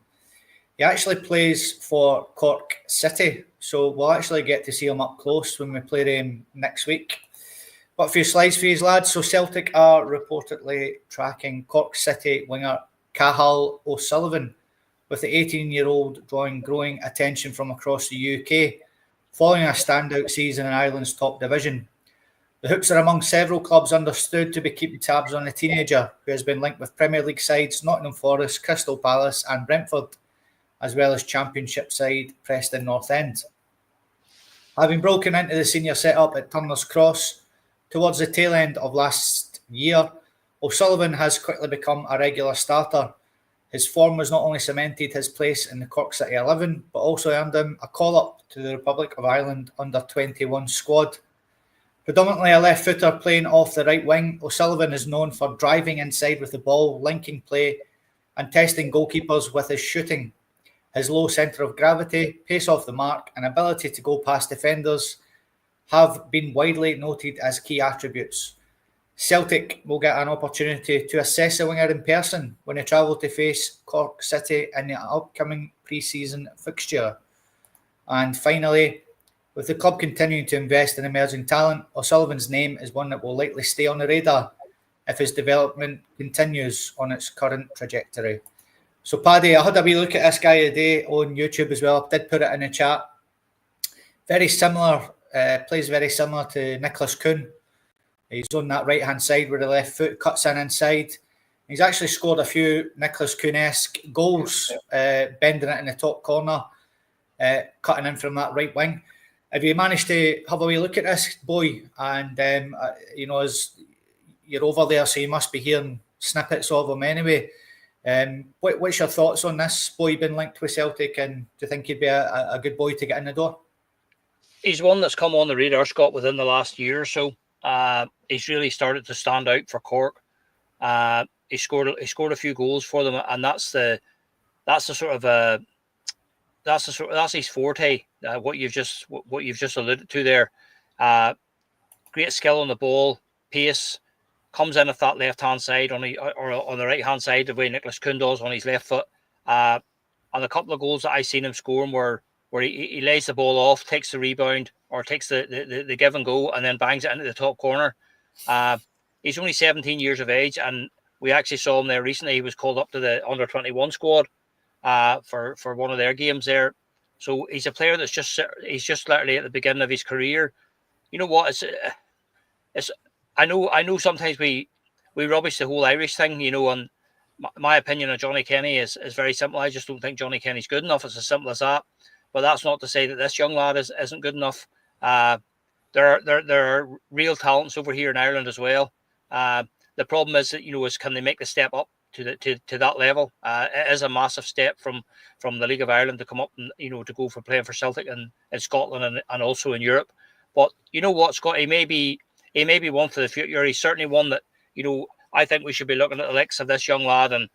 He actually plays for Cork City, so we'll actually get to see him up close when we play them next week. Got a few slides for you lads. So Celtic are reportedly tracking Cork City winger Cathal O'Sullivan, with the 18-year-old drawing growing attention from across the UK, following a standout season in Ireland's top division. The Hoops are among several clubs understood to be keeping tabs on the teenager, who has been linked with Premier League sides Nottingham Forest, Crystal Palace and Brentford, as well as Championship side Preston North End. Having broken into the senior setup at Turner's Cross towards the tail end of last year, O'Sullivan has quickly become a regular starter. His form has not only cemented his place in the Cork City 11, but also earned him a call-up to the Republic of Ireland under-21 squad. Predominantly a left footer playing off the right wing, O'Sullivan is known for driving inside with the ball, linking play and testing goalkeepers with his shooting. His low centre of gravity, pace off the mark and ability to go past defenders have been widely noted as key attributes. Celtic will get an opportunity to assess the winger in person when they travel to face Cork City in the upcoming pre-season fixture. And finally, with the club continuing to invest in emerging talent, O'Sullivan's name is one that will likely stay on the radar if his development continues on its current trajectory. So Paddy, I had a wee look at this guy today on YouTube as well. I did put it in the chat. Very similar, plays very similar to Nicholas Kuhn. He's on that right-hand side where the left foot cuts in inside. He's actually scored a few Nicholas Kuhn-esque goals, bending it in the top corner, cutting in from that right wing. Have you managed to have a wee look at this boy? And, as you're over there, so you must be hearing snippets of him anyway. What's your thoughts on this boy being linked with Celtic, and do you think he'd be a good boy to get in the door? He's one that's come on the radar, Scott, within the last year or so. He's really started to stand out for Cork. He scored a few goals for them, and that's his forte. What you've just alluded to there. Great skill on the ball, pace, comes in at that left hand side on the right hand side the way Nicholas Kuhn does on his left foot. And a couple of goals that I seen him scoring where he lays the ball off, takes the rebound or takes the give and go, and then bangs it into the top corner. He's only 17 years of age, and we actually saw him there recently. He was called up to the under-21 squad for one of their games there. So he's a player that's just literally at the beginning of his career. You know what? I know sometimes we rubbish the whole Irish thing, and my opinion on Johnny Kenny is very simple. I just don't think Johnny Kenny's good enough. It's as simple as that. But that's not to say that this young lad isn't good enough. There are real talents over here in Ireland as well. The problem is that is can they make the step up to that level? It is a massive step from the League of Ireland to come up and to go for playing for Celtic in Scotland and also in Europe. But you know what, Scott, he may be one for the future. He's certainly one that I think we should be looking at the likes of this young lad and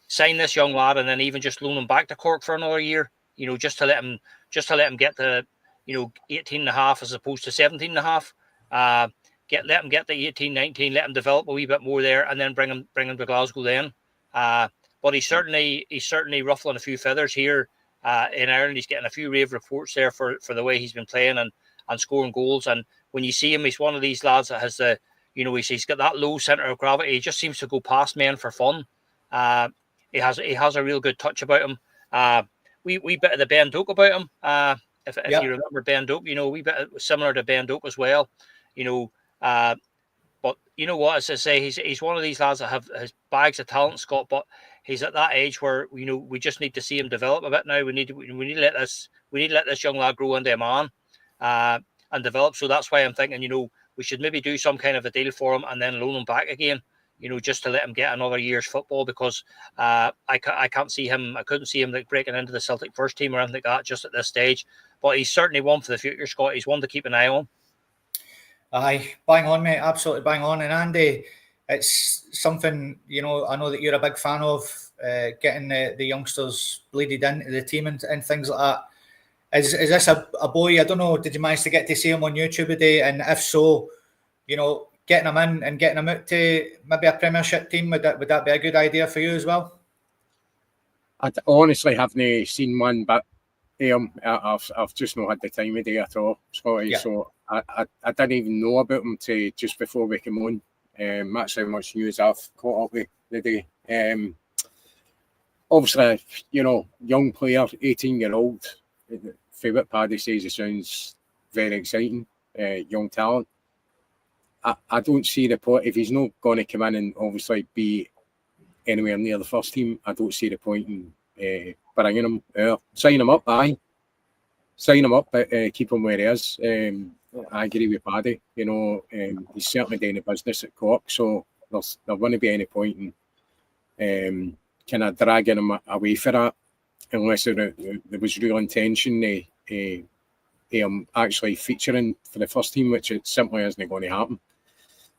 sign this young lad and then even just loan him back to Cork for another year. Just to let him get the 18.5 as opposed to 17.5. Let him get the 18, 19, let him develop a wee bit more there, and then bring him to Glasgow then. But he's certainly ruffling a few feathers here in Ireland. He's getting a few rave reports there for the way he's been playing and scoring goals. And when you see him, he's one of these lads that has he's got that low centre of gravity. He just seems to go past men for fun. He has a real good touch about him. We bit of the Ben Doak about him. If you remember Ben Doak, we bit similar to Ben Doak as well. But you know what? As I say, he's one of these lads that have his bags of talent, Scott. But he's at that age where we just need to see him develop a bit now. We need to let this young lad grow into a man and develop. So that's why I'm thinking, we should maybe do some kind of a deal for him and then loan him back again. Just to let him get another year's football, because I couldn't see him like breaking into the Celtic first team or anything like that just at this stage. But he's certainly one for the future, Scott. He's one to keep an eye on. Aye, bang on, mate. Absolutely bang on. And Andy, it's something, I know that you're a big fan of, getting the youngsters bleeded into the team and things like that. Is this a boy? I don't know, did you manage to get to see him on YouTube today? And if so, getting him in and getting him out to maybe a Premiership team, would that be a good idea for you as well? I honestly haven't seen one, but I've just not had the time of day at all, Scotty. Yeah. So I didn't even know about him till just before we came on. That's how much news I've caught up with today. Obviously, young player, 18-year-old. For what Paddy says, it sounds very exciting. Young talent. I don't see the point. If he's not going to come in and obviously be anywhere near the first team, I don't see the point in bringing him. Sign him up, aye. Sign him up, but keep him where he is. I agree with Paddy. He's certainly doing the business at Cork, so there wouldn't be any point in kind of dragging him away for that, unless there was real intention of him actually featuring for the first team, which it simply isn't going to happen.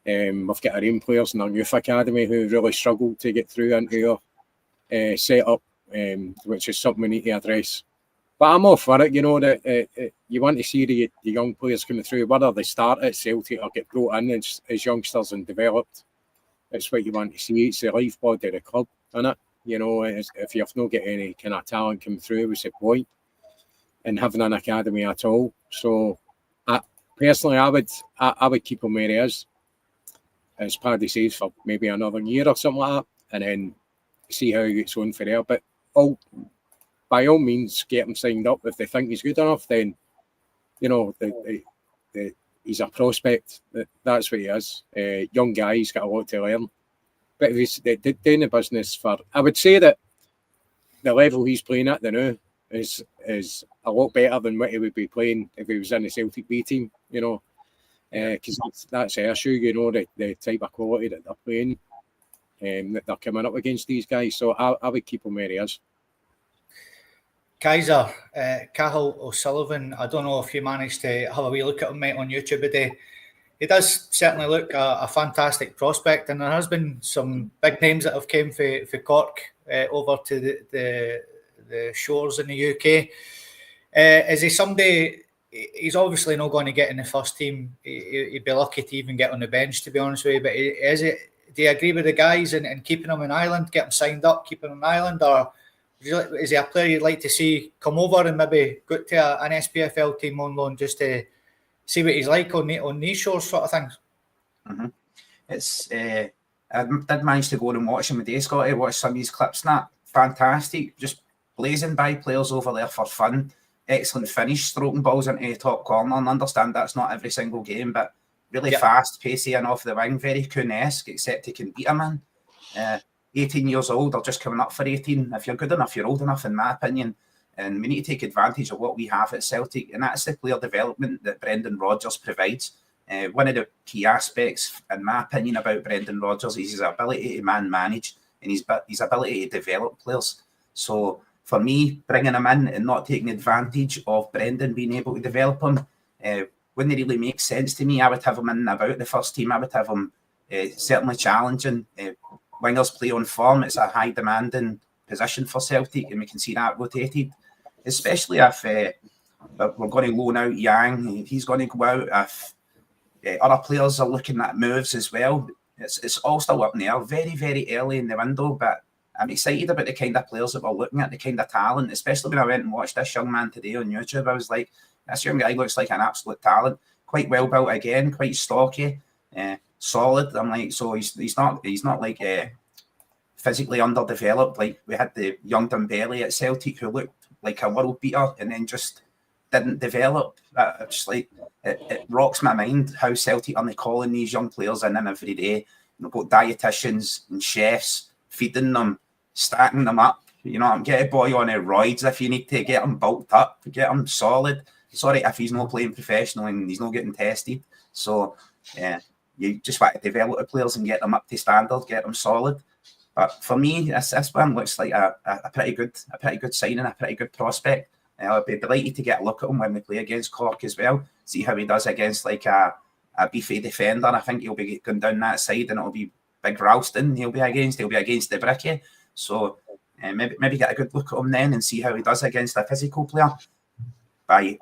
We've got our own players in our youth academy who really struggled to get through into our setup, which is something we need to address. But I'm all for it, that you want to see the young players coming through, whether they start at Celtic or get brought in as youngsters and developed. It's what you want to see. It's the lifeblood of the club, isn't it? If you've not got any kind of talent coming through, what's the point in having an academy at all? So, personally, I would keep him where he is, as Paddy says, for maybe another year or something like that, and then see how he gets on for there. But by all means, get him signed up. If they think he's good enough, then he's a prospect. That's what he is. Young guy, he's got a lot to learn. But if he's doing the business I would say that the level he's playing at now is a lot better than what he would be playing if he was in the Celtic B team. Because that's the issue. The type of quality that they're playing, that they're coming up against these guys. So I would keep him where he is. Kaiser, Cathal O'Sullivan, I don't know if you managed to have a wee look at him, mate, on YouTube today. He does certainly look a fantastic prospect, and there has been some big names that have came for Cork over to the shores in the UK. Is he somebody? He's obviously not going to get in the first team. He'd be lucky to even get on the bench, to be honest with you. But do you agree with the guys and keeping him in Ireland, get him signed up, keeping him in Ireland, or is he a player you'd like to see come over and maybe go to an SPFL team on loan just to see what he's like on these shores, sort of things? Mm-hmm. I did manage to go and watch him today, Scotty. Watch some of his clips and that. Fantastic. Just blazing by players over there for fun. Excellent finish, stroking balls into the top corner. And understand that's not every single game, but really fast, pacey and off the wing. Very Kuhn-esque, except he can beat a man. 18 years old, or just coming up for 18. If you're good enough, you're old enough, in my opinion. And we need to take advantage of what we have at Celtic. And that's the player development that Brendan Rodgers provides. One of the key aspects, in my opinion, about Brendan Rodgers is his ability to man-manage and his ability to develop players. So for me, bringing him in and not taking advantage of Brendan being able to develop him wouldn't really make sense to me. I would have him in about the first team. I would have him certainly challenging. Wingers play on form. It's a high demanding position for Celtic, and we can see that rotated, especially if we're going to loan out Yang. He's going to go out. If other players are looking at moves as well, it's all still up in the air. Very, very early in the window, but I'm excited about the kind of players that we're looking at, the kind of talent, especially when I went and watched this young man today on YouTube. I was like, this young guy looks like an absolute talent. Quite well built again, quite stocky. Solid. I'm like, so he's not like physically underdeveloped. Like we had the young Dembele at Celtic who looked like a world beater and then just didn't develop. It's like it rocks my mind how Celtic are calling these young players in every day. Got dietitians and chefs feeding them, stacking them up. Get a boy on roids if you need to get him bulked up, get him solid. It's all right if he's not playing professional and he's not getting tested. So you just want to develop the players and get them up to standard, get them solid. But for me, this one looks like a pretty good signing, a pretty good prospect. I'll be delighted to get a look at him when we play against Cork as well. See how he does against like a beefy defender. I think he'll be going down that side, and it'll be Big Ralston. He'll be against the Bricky. So maybe get a good look at him then and see how he does against a physical player. By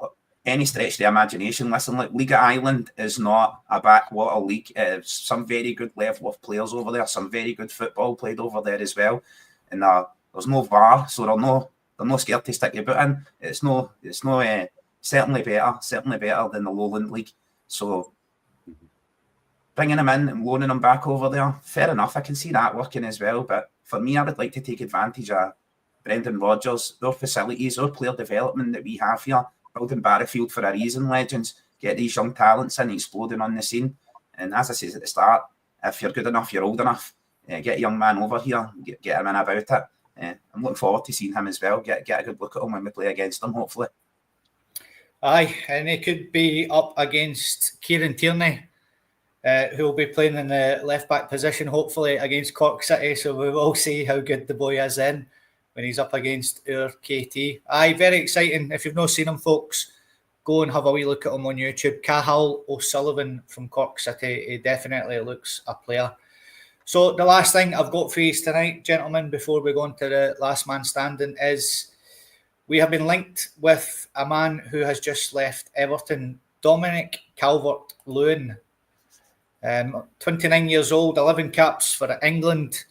any stretch of the imagination, listen, look, League of Ireland is not a backwater league. Some very good level of players over there, some very good football played over there as well. And there's no VAR, so they're not scared to stick your boot in. It's certainly better than the Lowland League. So bringing him in and loaning him back over there, fair enough. I can see that working as well. But for me, I would like to take advantage of Brendan Rodgers, their facilities, our player development that we have here, building Barrowfield for a reason, legends. Get these young talents in, exploding on the scene. And as I said at the start, if you're good enough, you're old enough, get a young man over here, get him in about it. I'm looking forward to seeing him as well. Get a good look at him when we play against him, hopefully. Aye, and he could be up against Kieran Tierney, who will be playing in the left-back position, hopefully, against Cork City. So we will see how good the boy is then when he's up against our KT. Aye, very exciting. If you've not seen him, folks, go and have a wee look at him on YouTube. Cathal O'Sullivan from Cork City. He definitely looks a player. So the last thing I've got for you tonight, gentlemen, before we go on to the last man standing, is we have been linked with a man who has just left Everton, Dominic Calvert-Lewin. 29 years old, 11 caps for England.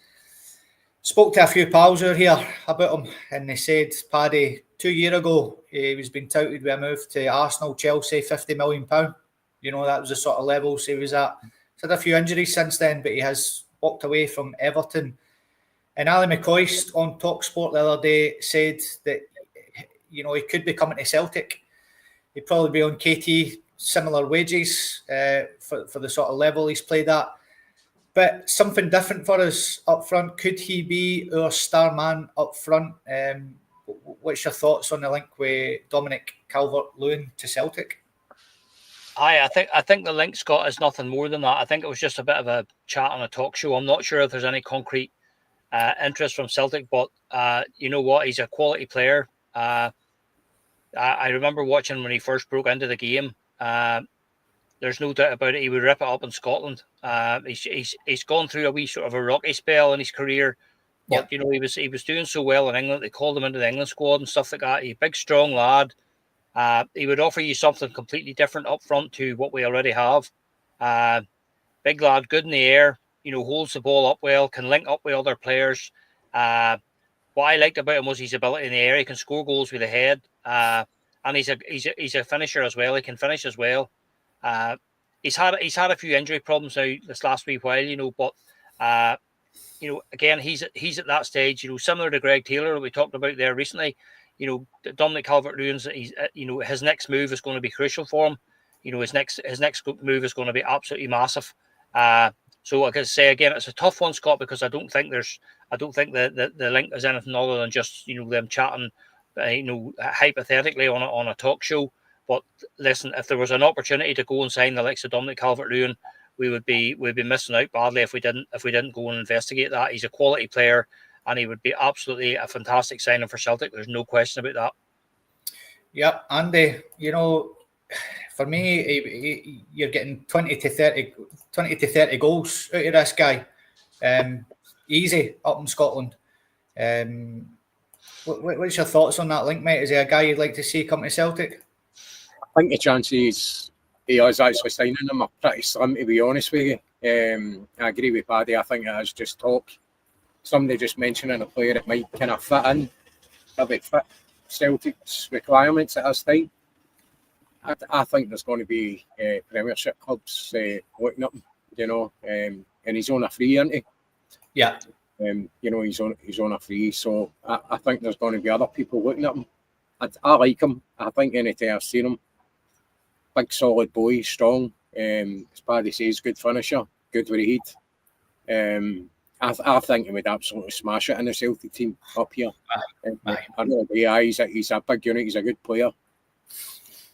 Spoke to a few pals over here about him, and they said, Paddy, 2 years ago, he was being touted with a move to Arsenal, Chelsea, £50 million. You know, that was the sort of levels he was at. He's had a few injuries since then, but he has walked away from Everton. And Ali McCoist on TalkSport the other day said that, you know, he could be coming to Celtic. He'd probably be on KT, similar wages for the sort of level he's played at. But something different for us up front. Could he be our star man up front? What's your thoughts on the link with Dominic Calvert-Lewin to Celtic? I think the link, Scott, is nothing more than that. I think it was just a bit of a chat on a talk show. I'm not sure if there's any concrete interest from Celtic, but you know what? He's a quality player. I remember watching when he first broke into the game. There's no doubt about it. He would rip it up in Scotland. He's gone through a wee sort of a rocky spell in his career, but you know he was doing so well in England. They called him into the England squad and stuff like that. He's a big, strong lad. He would offer you something completely different up front to what we already have. Big lad, good in the air. You know, holds the ball up well, can link up with other players. What I liked about him was his ability in the air. He can score goals with the head, and he's a finisher as well. He can finish as well. He's had a few injury problems now this last wee while, you know, but you know, again, he's at that stage, you know, similar to Greg Taylor that we talked about there recently. You know, Dominic Calvert-Lewin's, you know, his next move is going to be crucial for him. You know, his next move is going to be absolutely massive. So I can say again, it's a tough one, Scott, because I don't think the link is anything other than just, you know, them chatting, you know, hypothetically on a talk show. But listen, if there was an opportunity to go and sign the likes of Dominic Calvert-Lewin, we'd be missing out badly if we didn't go and investigate that. He's a quality player, and he would be absolutely a fantastic signing for Celtic. There's no question about that. Yeah, Andy, you know, for me, you're getting 20 to 30 goals out of this guy. Easy up in Scotland. What's your thoughts on that link, mate? Is he a guy you'd like to see come to Celtic? I think the chances he is actually signing him are pretty slim, to be honest with you. I agree with Paddy. I think it is just talk. Somebody just mentioning a player that might kind of fit in, a bit fit Celtic's requirements at this time. I think there's going to be Premiership clubs looking at him, you know, and he's on a free, isn't he? Yeah. You know, he's on a free, so I think there's going to be other people looking at him. I like him. I think anytime I've seen him, big solid boy, strong. As Paddy says, good finisher, good with the head. I think he would absolutely smash it in the Celtic team up here. I know he's a big unit. He's a good player.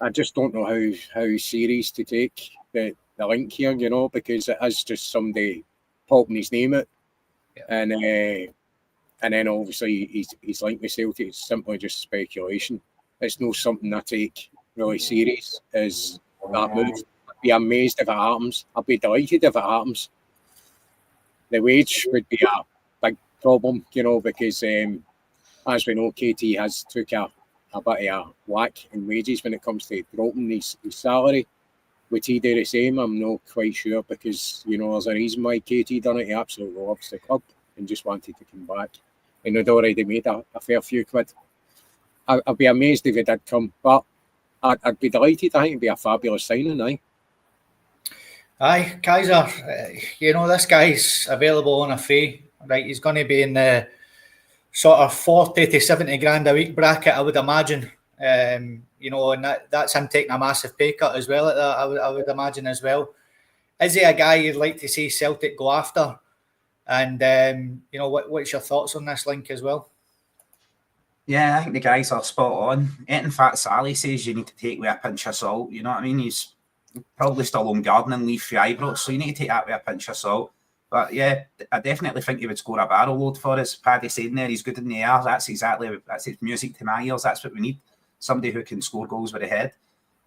I just don't know how serious to take the link here, you know, because it is just somebody popping his name out, and then obviously he's linked with Celtic. It's simply just speculation. It's not something I take really serious as that move. I'd be amazed if it happens. I'd be delighted if it happens. The wage would be a big problem, you know, because as we know, KT has took a bit of a whack in wages when it comes to dropping his salary. Would he do the same? I'm not quite sure, because, you know, there's a reason why KT done it. He absolutely loves the club and just wanted to come back. And he'd already made a fair few quid. I'd be amazed if he did come, but I'd be delighted. I think it'd be a fabulous signing, aye. Aye, Kaiser, this guy's available on a free, right? He's going to be in the sort of 40 to 70 grand a week bracket, I would imagine. And that's him taking a massive pay cut as well at that, I would imagine as well. Is he a guy you'd like to see Celtic go after? And, what's your thoughts on this link as well? Yeah, I think the guys are spot on. Anything Fat Sally says you need to take with a pinch of salt. You know what I mean? He's probably still on gardening leave for Ibrox, so you need to take that with a pinch of salt. But yeah, I definitely think he would score a barrel load for us. Paddy saying there, he's good in the air. That's music to my ears. That's what we need. Somebody who can score goals with a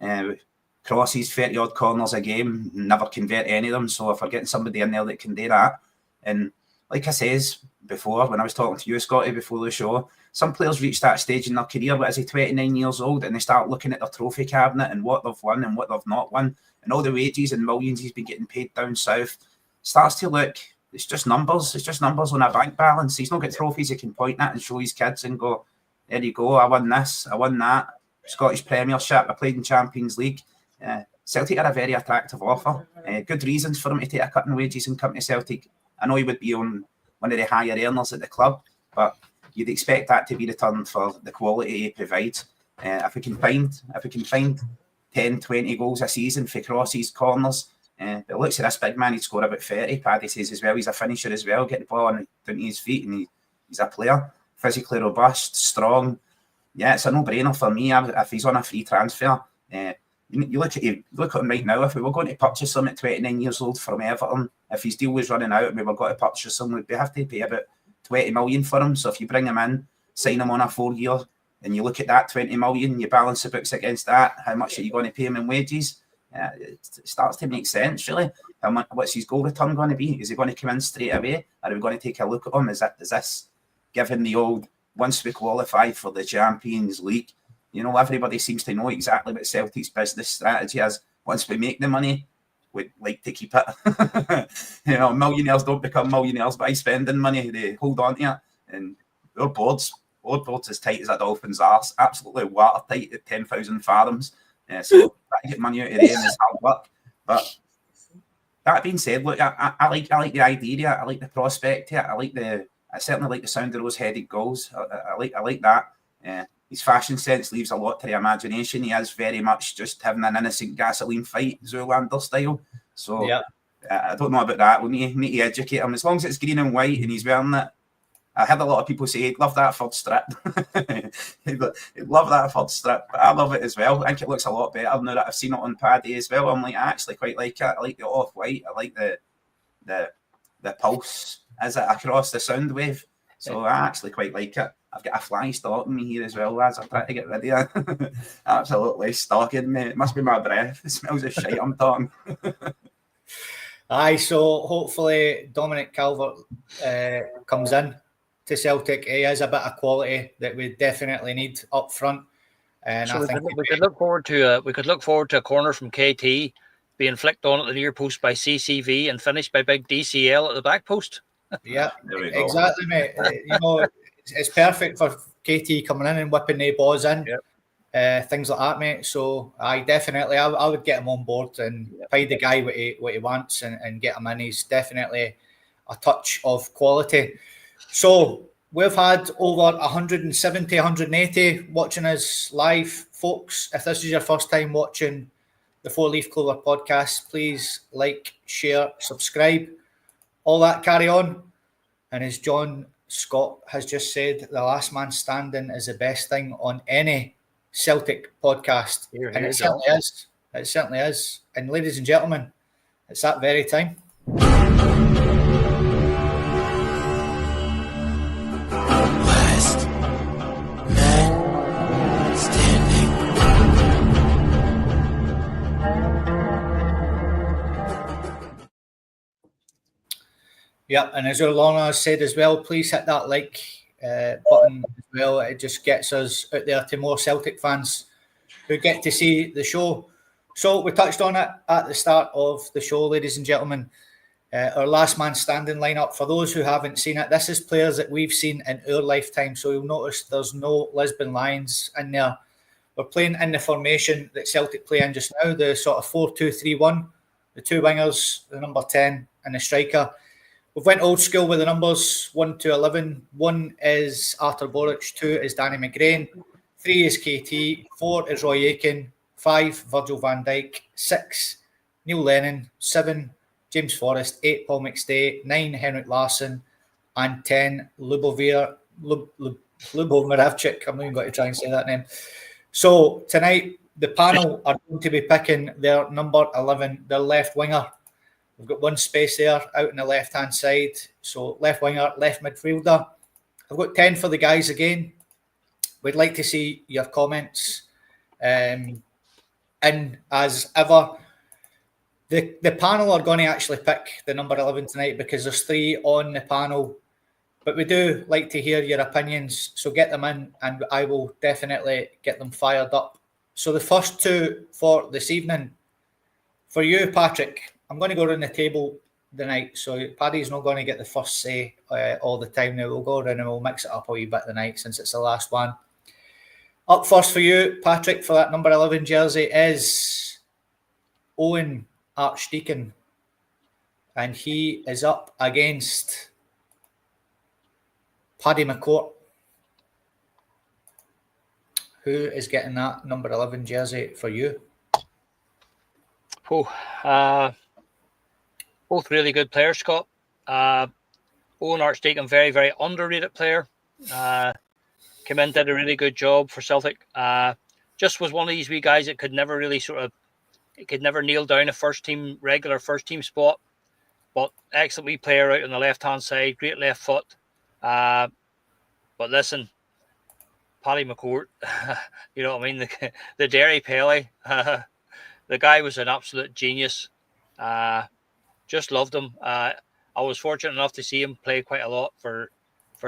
head. Crosses, 30 odd corners a game, never convert any of them. So if we're getting somebody in there that can do that, and like I says before, when I was talking to you, Scotty, before the show, some players reach that stage in their career, what is he, 29 years old, and they start looking at their trophy cabinet and what they've won and what they've not won, and all the wages and millions he's been getting paid down south. Starts to look, it's just numbers. It's just numbers on a bank balance. He's not got trophies he can point at and show his kids and go, there you go, I won this, I won that. Scottish Premiership, I played in Champions League. Celtic are a very attractive offer. Good reasons for him to take a cut in wages and come to Celtic. I know he would be on one of the higher earners at the club, but you'd expect that to be returned for the quality he provides. If we can find 10, 20 goals a season for crosses, corners, it looks at this big man, he'd score about 30. Paddy says as well, he's a finisher as well, get the ball down to his feet, and he's a player. Physically robust, strong. Yeah, it's a no-brainer for me if he's on a free transfer. You look at him right now. If we were going to purchase him at 29 years old from Everton, if his deal was running out and we were going to purchase him, we'd have to pay about 20 million for him. So if you bring him in, sign him on a 4-year, and you look at that 20 million, you balance the books against that, how much are you going to pay him in wages? It starts to make sense, really. What's his goal return going to be? Is he going to come in straight away? Are we going to take a look at him? Is this given the old, once we qualify for the Champions League, everybody seems to know exactly what Celtic's business strategy is. Once we make the money, we'd like to keep it. Millionaires don't become millionaires by spending money. They hold on to it. And our board's as tight as a dolphin's arse, absolutely watertight at 10,000 fathoms. So trying to get money out of them is hard work. But that being said, look, I like the idea. I like the prospect here. I certainly like the sound of those headed goals. I like that. His fashion sense leaves a lot to the imagination. He is very much just having an innocent gasoline fight, Zoolander style. So yeah. I don't know about that. We need to educate him. As long as it's green and white and he's wearing it. I heard a lot of people say he'd love that third strip. he'd love that third strip. But I love it as well. I think it looks a lot better now that I've seen it on Paddy as well. I'm like, I actually quite like it. I like the off-white. I like the pulse as it across the sound wave. So I actually quite like it. I've got a fly stalking me here as well, lads. I'm trying to get rid of it. Absolutely stalking me. It must be my breath. It smells of shite, I'm talking. Aye, so hopefully Dominic Calvert comes in to Celtic. He has a bit of quality that we definitely need up front. And so I think we could look forward to a corner from KT being flicked on at the near post by CCV and finished by big DCL at the back post. Yeah, exactly, mate. It's perfect for KT coming in and whipping the balls in, things like that, mate. So I would get him on board and pay the guy what he wants and get him in. He's definitely a touch of quality. So we've had over 170, 180 watching us live, folks. If this is your first time watching the 4 Leaf Clover podcast, please like, share, subscribe, all that carry on. And as John Scott has just said, the last man standing is the best thing on any Celtic podcast. And it certainly is. It certainly is. And ladies and gentlemen, it's that very time. Last man standing. Yeah, and as Lorna has said as well, please hit that like button as well. It just gets us out there to more Celtic fans who get to see the show. So we touched on it at the start of the show, ladies and gentlemen. Our last man standing lineup. For those who haven't seen it, this is players that we've seen in our lifetime. So you'll notice there's no Lisbon Lions in there. We're playing in the formation that Celtic play in just now, the sort of 4-2-3-1. the two wingers, the number 10 and the striker. We've went old school with the numbers 1 to 11. 1 is Arthur Boric, 2 is Danny McGrain, 3 is KT, 4 is Roy Aitken, 5 Virgil van Dijk, 6 Neil Lennon, 7 James Forrest, 8 Paul McStay, 9 Henrik Larsson, and 10 Lubovic. I'm not even going to try and say that name. So tonight, the panel are going to be picking their number 11, their left winger. We've got one space there out on the left-hand side. So left winger, left midfielder. I've got 10 for the guys again. We'd like to see your comments. And as ever, the panel are going to actually pick the number 11 tonight because there's 3 on the panel. But we do like to hear your opinions. So get them in and I will definitely get them fired up. So the first 2 for this evening. For you, Patrick, I'm going to go around the table tonight. So Paddy's not going to get the first say all the time now. We'll go around and we'll mix it up a wee bit tonight since it's the last one. Up first for you, Patrick, for that number 11 jersey is Owen Archdeacon. And he is up against Paddy McCourt. Who is getting that number 11 jersey for you? Both really good players, Scott. Owen Archdeacon, very, very underrated player. Came in, did a really good job for Celtic. Just was one of these wee guys that could never really could never nail down a regular first team spot. But excellent wee player out on the left-hand side, great left foot. But listen, Paddy McCourt, you know what I mean? The Derry Pelly. The guy was an absolute genius. Just loved him. I was fortunate enough to see him play quite a lot for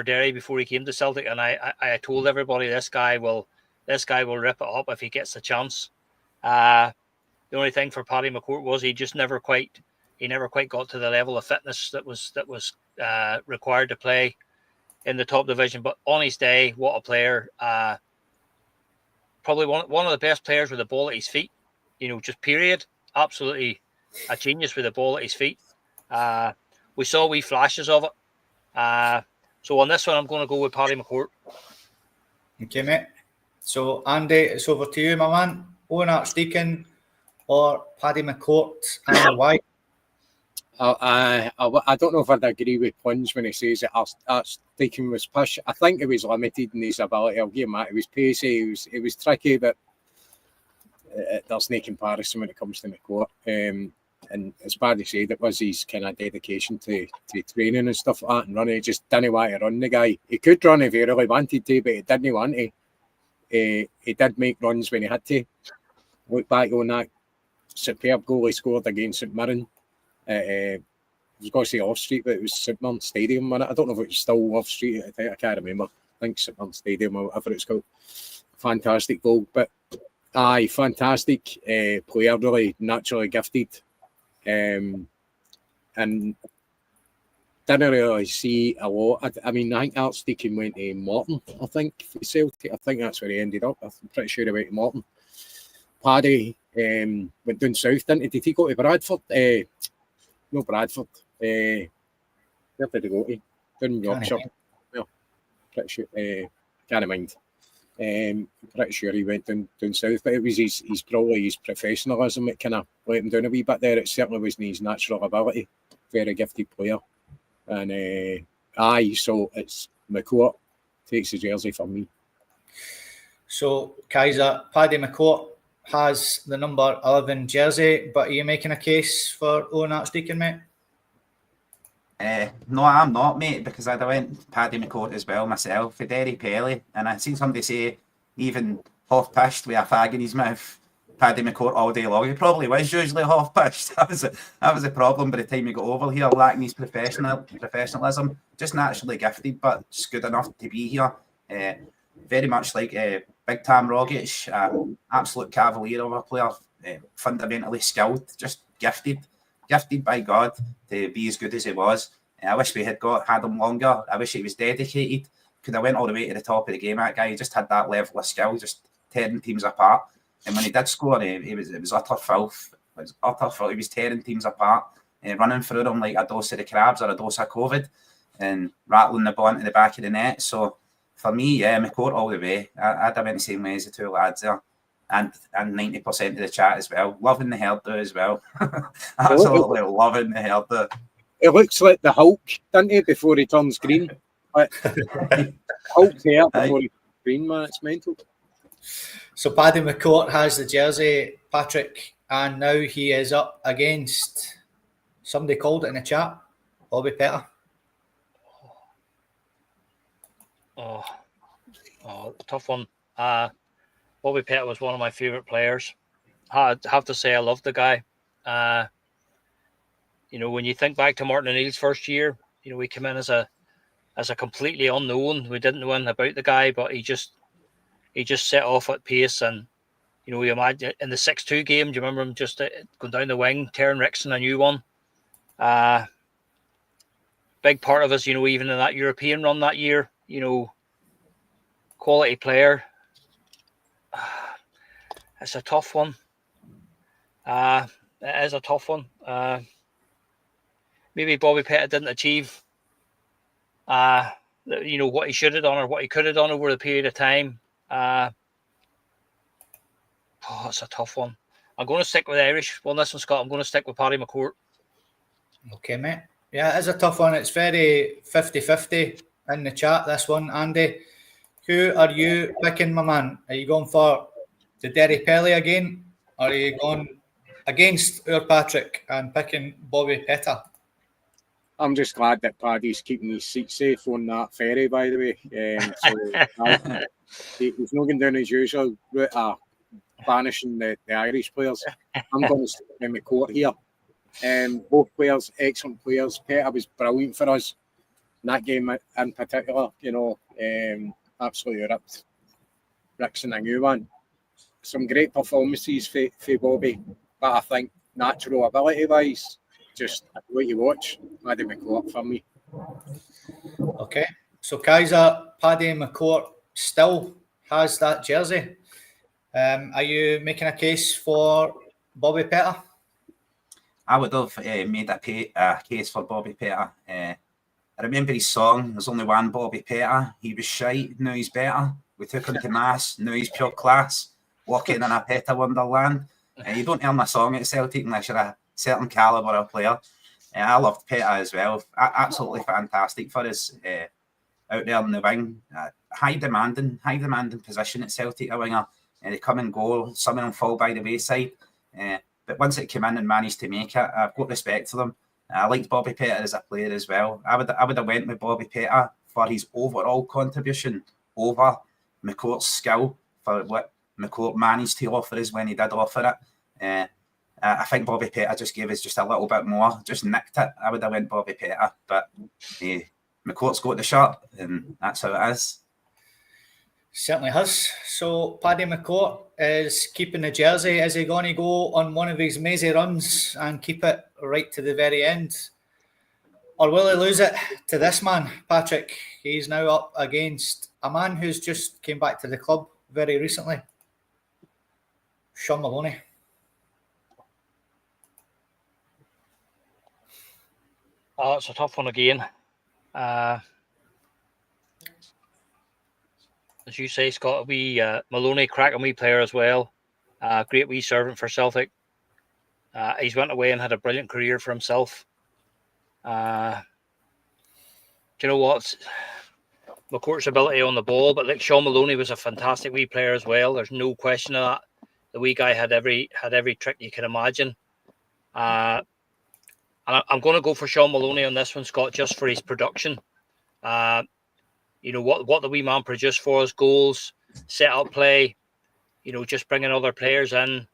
Derry before he came to Celtic, and I told everybody this guy will rip it up if he gets a chance. The only thing for Paddy McCourt was he never quite got to the level of fitness that was required to play in the top division. But on his day, what a player! Probably one of the best players with the ball at his feet. You know, just period. Absolutely a genius with the ball at his feet. We saw wee flashes of it. So on this one, I'm going to go with Paddy McCourt. Okay, mate. So Andy, it's over to you, my man. Owen Archdeacon or Paddy McCourt, and why? I don't know if I'd agree with Punch when he says that Archdeacon was push. I think he was limited in his ability. I'll give him that. He was pacey. He was tricky, but there's no comparison when it comes to McCourt. And as Paddy said, it was his kind of dedication to training and stuff like that and running. He just didn't want to run, the guy. He could run if he really wanted to, but he didn't want to. He did make runs when he had to. Look back on that superb goal he scored against St Mirren. I was going to say off street, but it was St Mirren Stadium. I don't know if it was still off street. I can't remember. I think St Mirren Stadium or whatever it's called. Fantastic goal. But fantastic player, really naturally gifted. And didn't really see a lot. I mean, I think Archdeacon went to Morton, I think, for Celtic. I think that's where he ended up. I'm pretty sure he went to Morton. Paddy went down south, didn't he? Did he go to Bradford? No, Bradford. Where did he go to? Down in Yorkshire. Well, pretty sure. Can't mind. Pretty sure he went down south, but it was probably his professionalism that kind of let him down a wee bit there. It certainly wasn't his natural ability. Very gifted player. And so it's McCourt takes the jersey for me. So, Kaiser, Paddy McCourt has the number 11 jersey, but are you making a case for Owen Archdeacon, mate? No, I'm not, mate, because I went Paddy McCourt as well myself for Derry Pelly, and I seen somebody say even half pished with a fag in his mouth, Paddy McCourt all day long. He probably was usually half pished. That was a problem by the time he got over here, lacking his professionalism. Just naturally gifted, but just good enough to be here. Very much like Big Tam Rogic, absolute cavalier of a player, fundamentally skilled, just gifted by God to be as good as he was. I wish we had him longer. I wish he was dedicated. Could have went all the way to the top of the game. That guy, he just had that level of skill, just tearing teams apart. And when he did score, it was utter filth. was utter fault. He was tearing teams apart, running through them like a dose of the crabs or a dose of COVID, and rattling the ball into the back of the net. So for me, yeah, McCourt all the way. I'd have went the same way as the two lads there. And 90% of the chat as well. Loving the hairdo as well. Absolutely loving the hairdo. It looks like the Hulk, doesn't it, before he turns green? Hulk hair before he turns green, man. It's mental. So Paddy McCourt has the jersey, Patrick, and now he is up against, somebody called it in the chat, Bobby Petr. Oh, tough one. Bobby Petr was one of my favourite players. I'd have to say I love the guy. When you think back to Martin O'Neill's first year, we came in as a completely unknown. We didn't know anything about the guy, but he just set off at pace. And we imagine in the 6-2 game, do you remember him just going down the wing, tearing Rickson a new one? Big part of us, even in that European run that year, quality player. It's a tough one. It is a tough one. Maybe Bobby Petr didn't achieve, what he should have done or what he could have done over the period of time. It's a tough one. I'm going to stick with Irish. Well, this one, Scott, I'm going to stick with Paddy McCourt. Okay, mate. Yeah, it is a tough one. It's very 50-50 in the chat, this one. Andy, who are you picking, my man? Are you going for the Derry Pelly again? Or are you going against our Patrick and picking Bobby Petr? I'm just glad that Paddy's keeping his seat safe on that ferry, by the way. He's not going down his usual route of banishing the Irish players. I'm going to stick with McCourt here. Both players, excellent players. Petr was brilliant for us in that game in particular. Absolutely ripped Rickson a new one. Some great performances for Bobby, but I think natural ability-wise, just what you watch, Paddy McCourt for me. Okay, so Kaiser, Paddy McCourt still has that jersey. Are you making a case for Bobby Petr? I would have made a case for Bobby Petr. I remember his song, There's Only One Bobby Petr. He was shite, now he's better. We took him to mass, now he's pure class. Walking in a Petr wonderland. You don't earn a song at Celtic unless you're a certain calibre of player. I loved Petr as well. Absolutely fantastic for us out there in the wing. High demanding position at Celtic, a winger. They come and go, some of them fall by the wayside. But once it came in and managed to make it, I've got respect for them. I liked Bobby Petr as a player as well. I would have went with Bobby Petr for his overall contribution over McCourt's skill for what McCourt managed to offer us when he did offer it. I think Bobby Petr just gave us just a little bit more, just nicked it. I would have went Bobby Petr, but McCourt's got the shirt, and that's how it is. Certainly has. So Paddy McCourt is keeping the jersey. Is he going to go on one of his mazy runs and keep it right to the very end? Or will he lose it to this man, Patrick? He's now up against a man who's just came back to the club very recently, Sean Maloney. Oh, it's a tough one again. As you say, Scott, Maloney, cracking wee player as well. Great wee servant for Celtic. He's went away and had a brilliant career for himself. Do you know what? McCourt's ability on the ball, but like Sean Maloney was a fantastic wee player as well. There's no question of that. The wee guy had every trick you can imagine. And I'm going to go for Sean Maloney on this one, Scott, just for his production. What the wee man produced for us: goals, set up play. Just bringing other players in.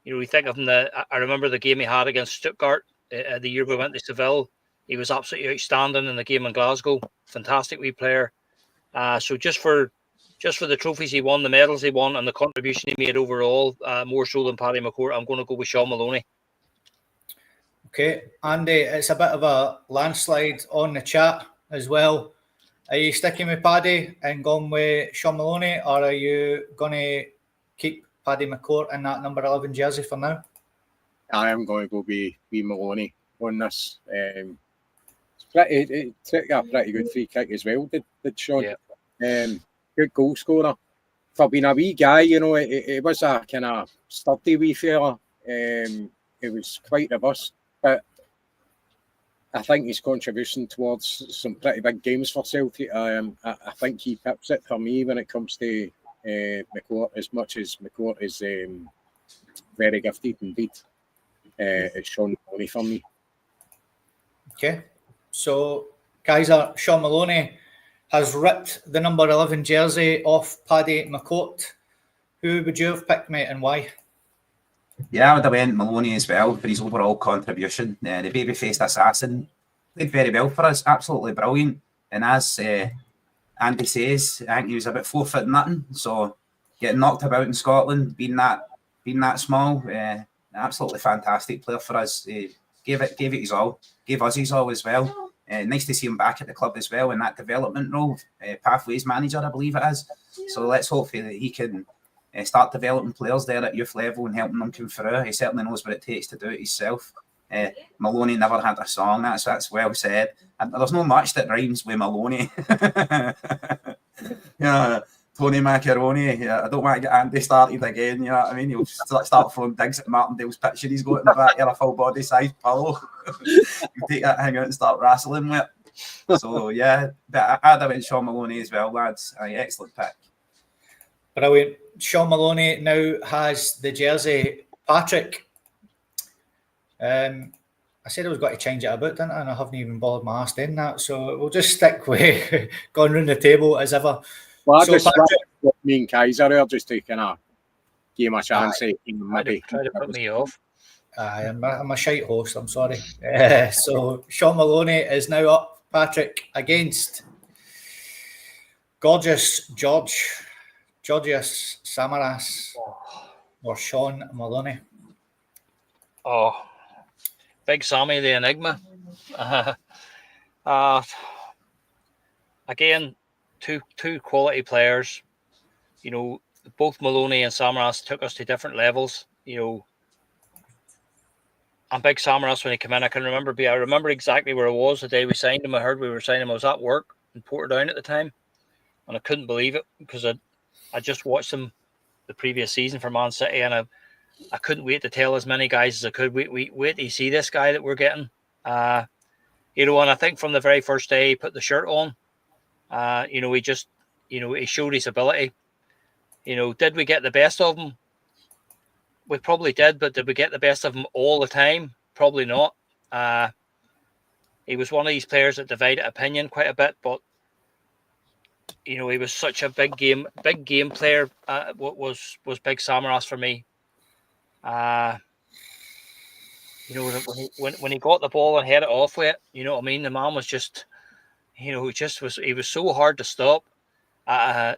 We think of him. I remember the game he had against Stuttgart the year we went to Seville. He was absolutely outstanding in the game in Glasgow. Fantastic wee player. So just for the trophies he won, the medals he won, and the contribution he made overall, more so than Paddy McCourt, I'm going to go with Sean Maloney. Okay, Andy, it's a bit of a landslide on the chat as well. Are you sticking with Paddy and going with Sean Maloney, or are you going to keep Paddy McCourt in that number 11 jersey for now? I am going to go be Maloney on this. It took a pretty good free kick as well, did Sean? Yeah. Good goal scorer. For being a wee guy, it was a kind of sturdy wee fella. It was quite robust, but I think his contribution towards some pretty big games for Celtic, I think he pips it for me when it comes to McCourt, as much as McCourt is very gifted indeed. It's Sean Maloney for me. Okay, so Kaiser, Sean Maloney has ripped the number 11 jersey off Paddy McCourt. Who would you have picked, mate, and why? Yeah, I would have went Maloney as well for his overall contribution. The baby-faced assassin played very well for us, absolutely brilliant. And as Andy says, I think he was about 4 foot nothing. So getting knocked about in Scotland, being that small, absolutely fantastic player for us. Gave it his all, gave us his all as well. Nice to see him back at the club as well in that development role, pathways manager, I believe it is. So let's hope that he can start developing players there at youth level and helping them come through. He certainly knows what it takes to do it himself. Maloney never had a song. That's well said. And there's not much that rhymes with Maloney. Tony Macaroni. I don't want to get Andy started again. You know what I mean? He'll start throwing digs at Martindale's picture he's got in the back of a full body size pillow. You take that hang out and start wrestling with it. So yeah, but I'd have went Sean Maloney as well, lads. Excellent pick. Brilliant. Sean Maloney now has the jersey. Patrick, I said I was going to change it a bit, didn't I? And I haven't even bothered my ass doing that. So we'll just stick with going round the table as ever. Well, I So just Patrick, me and Kaiser there just to kind of give him a chance. Maybe Try to put me off. I'm a shite host, I'm sorry. So Sean Maloney is now up, Patrick, against Gorgeous Georgios Samaras or Sean Maloney. Oh, Big Sammy the Enigma. Again, two quality players. You know, both Maloney and Samaras took us to different levels. You know, and Big Samaras, when he came in, I remember exactly where I was the day we signed him. I heard we were signing him. I was at work in Portadown at the time, and I couldn't believe it because I just watched him the previous season for Man City, and I couldn't wait to tell as many guys as I could. Wait to see this guy that we're getting. You know, and I think from the very first day he put the shirt on, you know, he showed his ability. You know, did we get the best of him? We probably did, but did we get the best of him all the time? Probably not. He was one of these players that divided opinion quite a bit, but you know, he was such a big game player. Was Big Samaras for me. You know, when he got the ball and headed off with it, you know what I mean? The man was just, you know, he was so hard to stop. I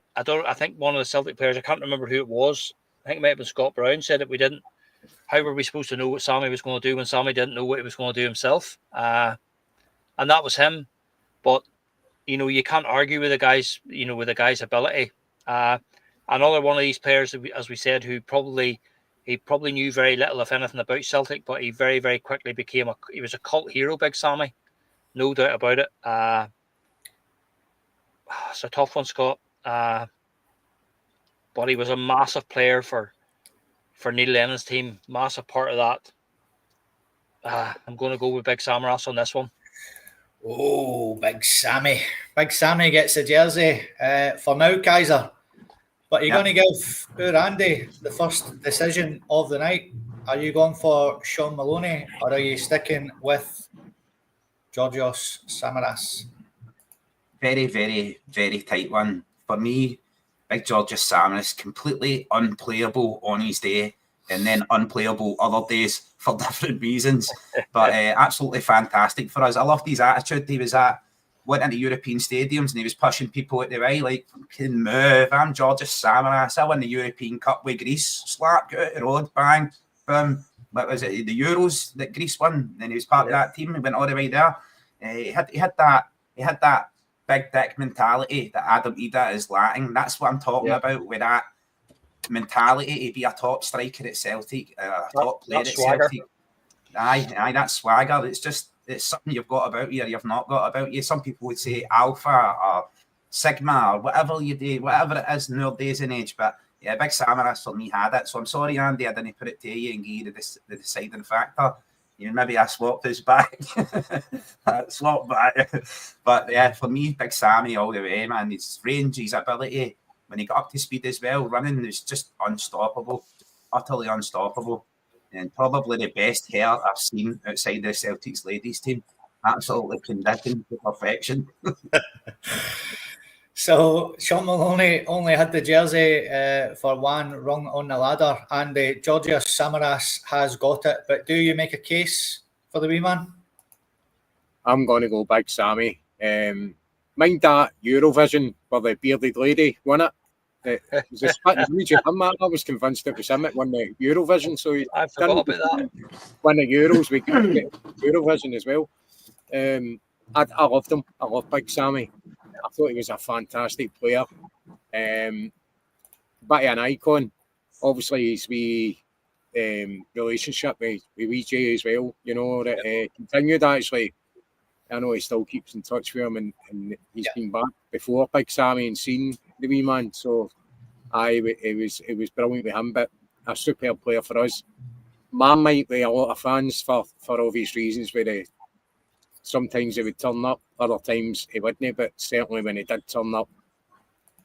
think one of the Celtic players, I can't remember who it was, I think it might have been Scott Brown, said that how were we supposed to know what Sammy was going to do when Sammy didn't know what he was going to do himself? And that was him. But, you know, you can't argue with the guy's ability. Another one of these players, as we said, he probably knew very little, if anything, about Celtic, but he very, very quickly he was a cult hero, Big Sammy. No doubt about it. It's a tough one, Scott. But he was a massive player for Neil Lennon's team. Massive part of that. I'm going to go with Big Samaras on this one. Oh, Big Sammy. Big Sammy gets the jersey for now, Kaiser. But you're going to give poor Andy the first decision of the night. Are you going for Sean Maloney or are you sticking with Georgios Samaras? Very, very, very tight one. For me, Big Georgios Samaras, completely unplayable on his day and then unplayable other days for different reasons. But absolutely fantastic for us. I loved his attitude. He went into European stadiums and he was pushing people out the way, like, fucking move. I'm Georgios Samaras. I won the European Cup with Greece. Slap, get out the road, bang, boom. What was it? The Euros that Greece won. And he was part of that team. He went all the way there. He had that big dick mentality that Adam Ida is lacking. That's what I'm talking about with that mentality to be a top striker at Celtic, a top player at Celtic. Aye, that's swagger. It's something you've got about you or you've not got about you. Some people would say alpha or sigma or whatever you do, whatever it is nowadays and age. But yeah, Big Samaras for me had it. So I'm sorry, Andy, I didn't put it to you and give you the deciding factor. You know, maybe I swapped his back. Swapped back. But yeah, for me, Big Sammy all the way, man. His range, his ability, when he got up to speed as well, running was just unstoppable, utterly unstoppable. And probably the best hair I've seen outside the Celtics ladies team. Absolutely conditioned to perfection. So Sean Maloney only had the jersey for one rung on the ladder, and Georgios Samaras has got it. But do you make a case for the wee man? I'm going to go Big Sammy. Mind that Eurovision where the bearded lady won it. It was a split region. I was convinced it was him that won the Eurovision. So I forgot about that. Win the Euros, we got Eurovision as well. I loved him. I love Big Sammy. I thought he was a fantastic player. Bit of an icon. Obviously, his wee relationship with WJ as well, you know, that continued actually. I know he still keeps in touch with him and he's been back before Big Sammy and seen the wee man. So it was brilliant with him, but a superb player for us. Man might be a lot of fans for obvious reasons where sometimes he would turn up, other times he wouldn't, but certainly when he did turn up,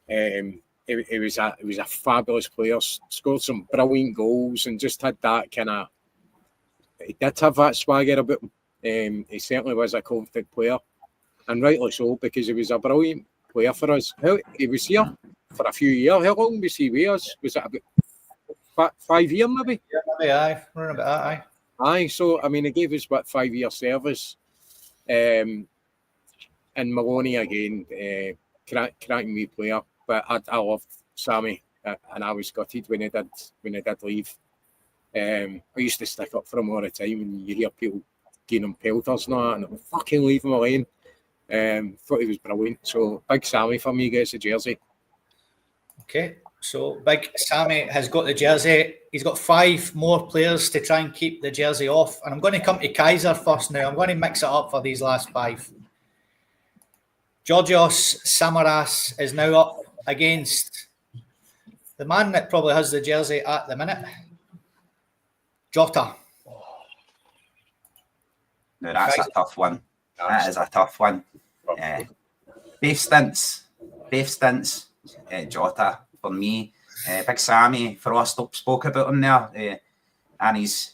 it was a fabulous player, scored some brilliant goals and just had that kind of, he did have that swagger about him. He certainly was a confident player, and rightly so, because he was a brilliant player for us. He was here for a few years. How long was he with us? Was it about 5 years maybe? Yeah, maybe aye. Running about that, aye. Aye, so I mean, he gave us 5-year service. And Maloney again, cracking wee player, but I loved Sammy, and I was gutted when he did leave. I used to stick up for him all the time, and you hear people giving him pelters and all that, and I would fucking leave him alone. Thought he was brilliant. So Big Sammy for me gets the jersey. Okay, so Big Sammy has got the jersey. He's got 5 more players to try and keep the jersey off. And I'm going to come to Kaiser first now. I'm going to mix it up for these last 5. Georgios Samaras is now up against the man that probably has the jersey at the minute, Jota. No, that's a tough one. That is a tough one. Both stints, Jota for me. Big Sammy, Frost spoke about him there, and his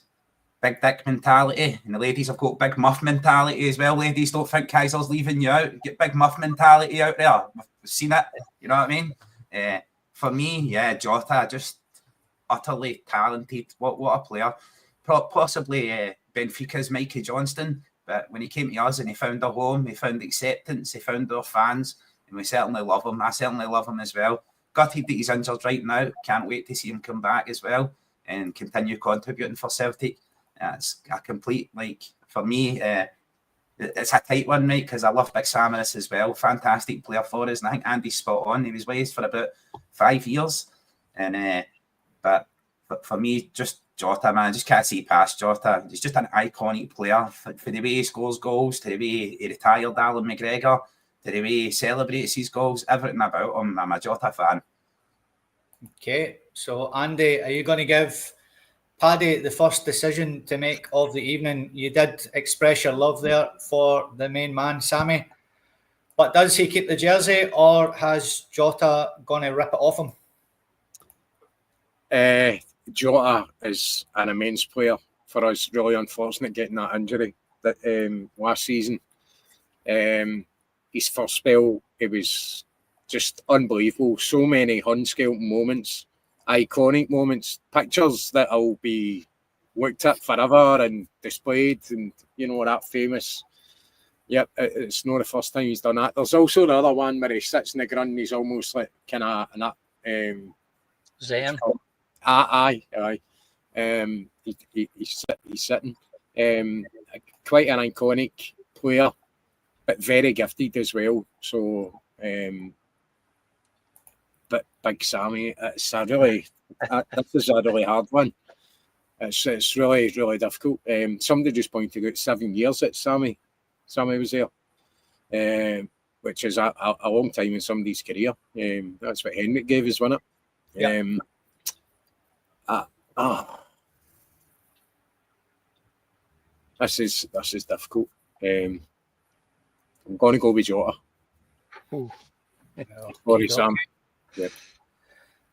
big dick mentality. And the ladies have got big muff mentality as well. Ladies, don't think Kaiser's leaving you out. Get big muff mentality out there. We've seen it. You know what I mean? For me, yeah, Jota, just utterly talented. What a player. Possibly Benfica's Mikey Johnston, but when he came to us and he found a home, he found acceptance, he found our fans, and we certainly love him. I certainly love him as well. Gutted that he's injured right now. Can't wait to see him come back as well and continue contributing for Celtic. It's a complete, for me, it's a tight one, mate, because I love Big Samaras as well. Fantastic player for us, and I think Andy's spot on. He was with us for about 5 years, and but for me, just Jota, man, I just can't see past Jota. He's just an iconic player for the way he scores goals, to the way he retired Alan McGregor, to the way he celebrates his goals, everything about him. I'm a Jota fan. Okay, so Andy, are you going to give Paddy the first decision to make of the evening? You did express your love there for the main man, Sammy. But does he keep the jersey, or has Jota going to rip it off him? Jota is an immense player for us. Really unfortunate getting that injury that last season. His first spell, it was just unbelievable. So many unscaled moments, iconic moments, pictures that will be looked at forever and displayed, and you know, that famous. Yep, it's not the first time he's done that. There's also the other one where he sits in the ground and he's almost like kind of Zen. Aye. He's sitting. Quite an iconic player, but very gifted as well. So, but Big Sammy, this is a really hard one. It's really, really difficult. Somebody just pointed out 7 years that Sammy was there, which is a long time in somebody's career. That's what Henrik gave us, wasn't it? This is difficult. I'm going to go with Jota. Sorry, Sam. Yep.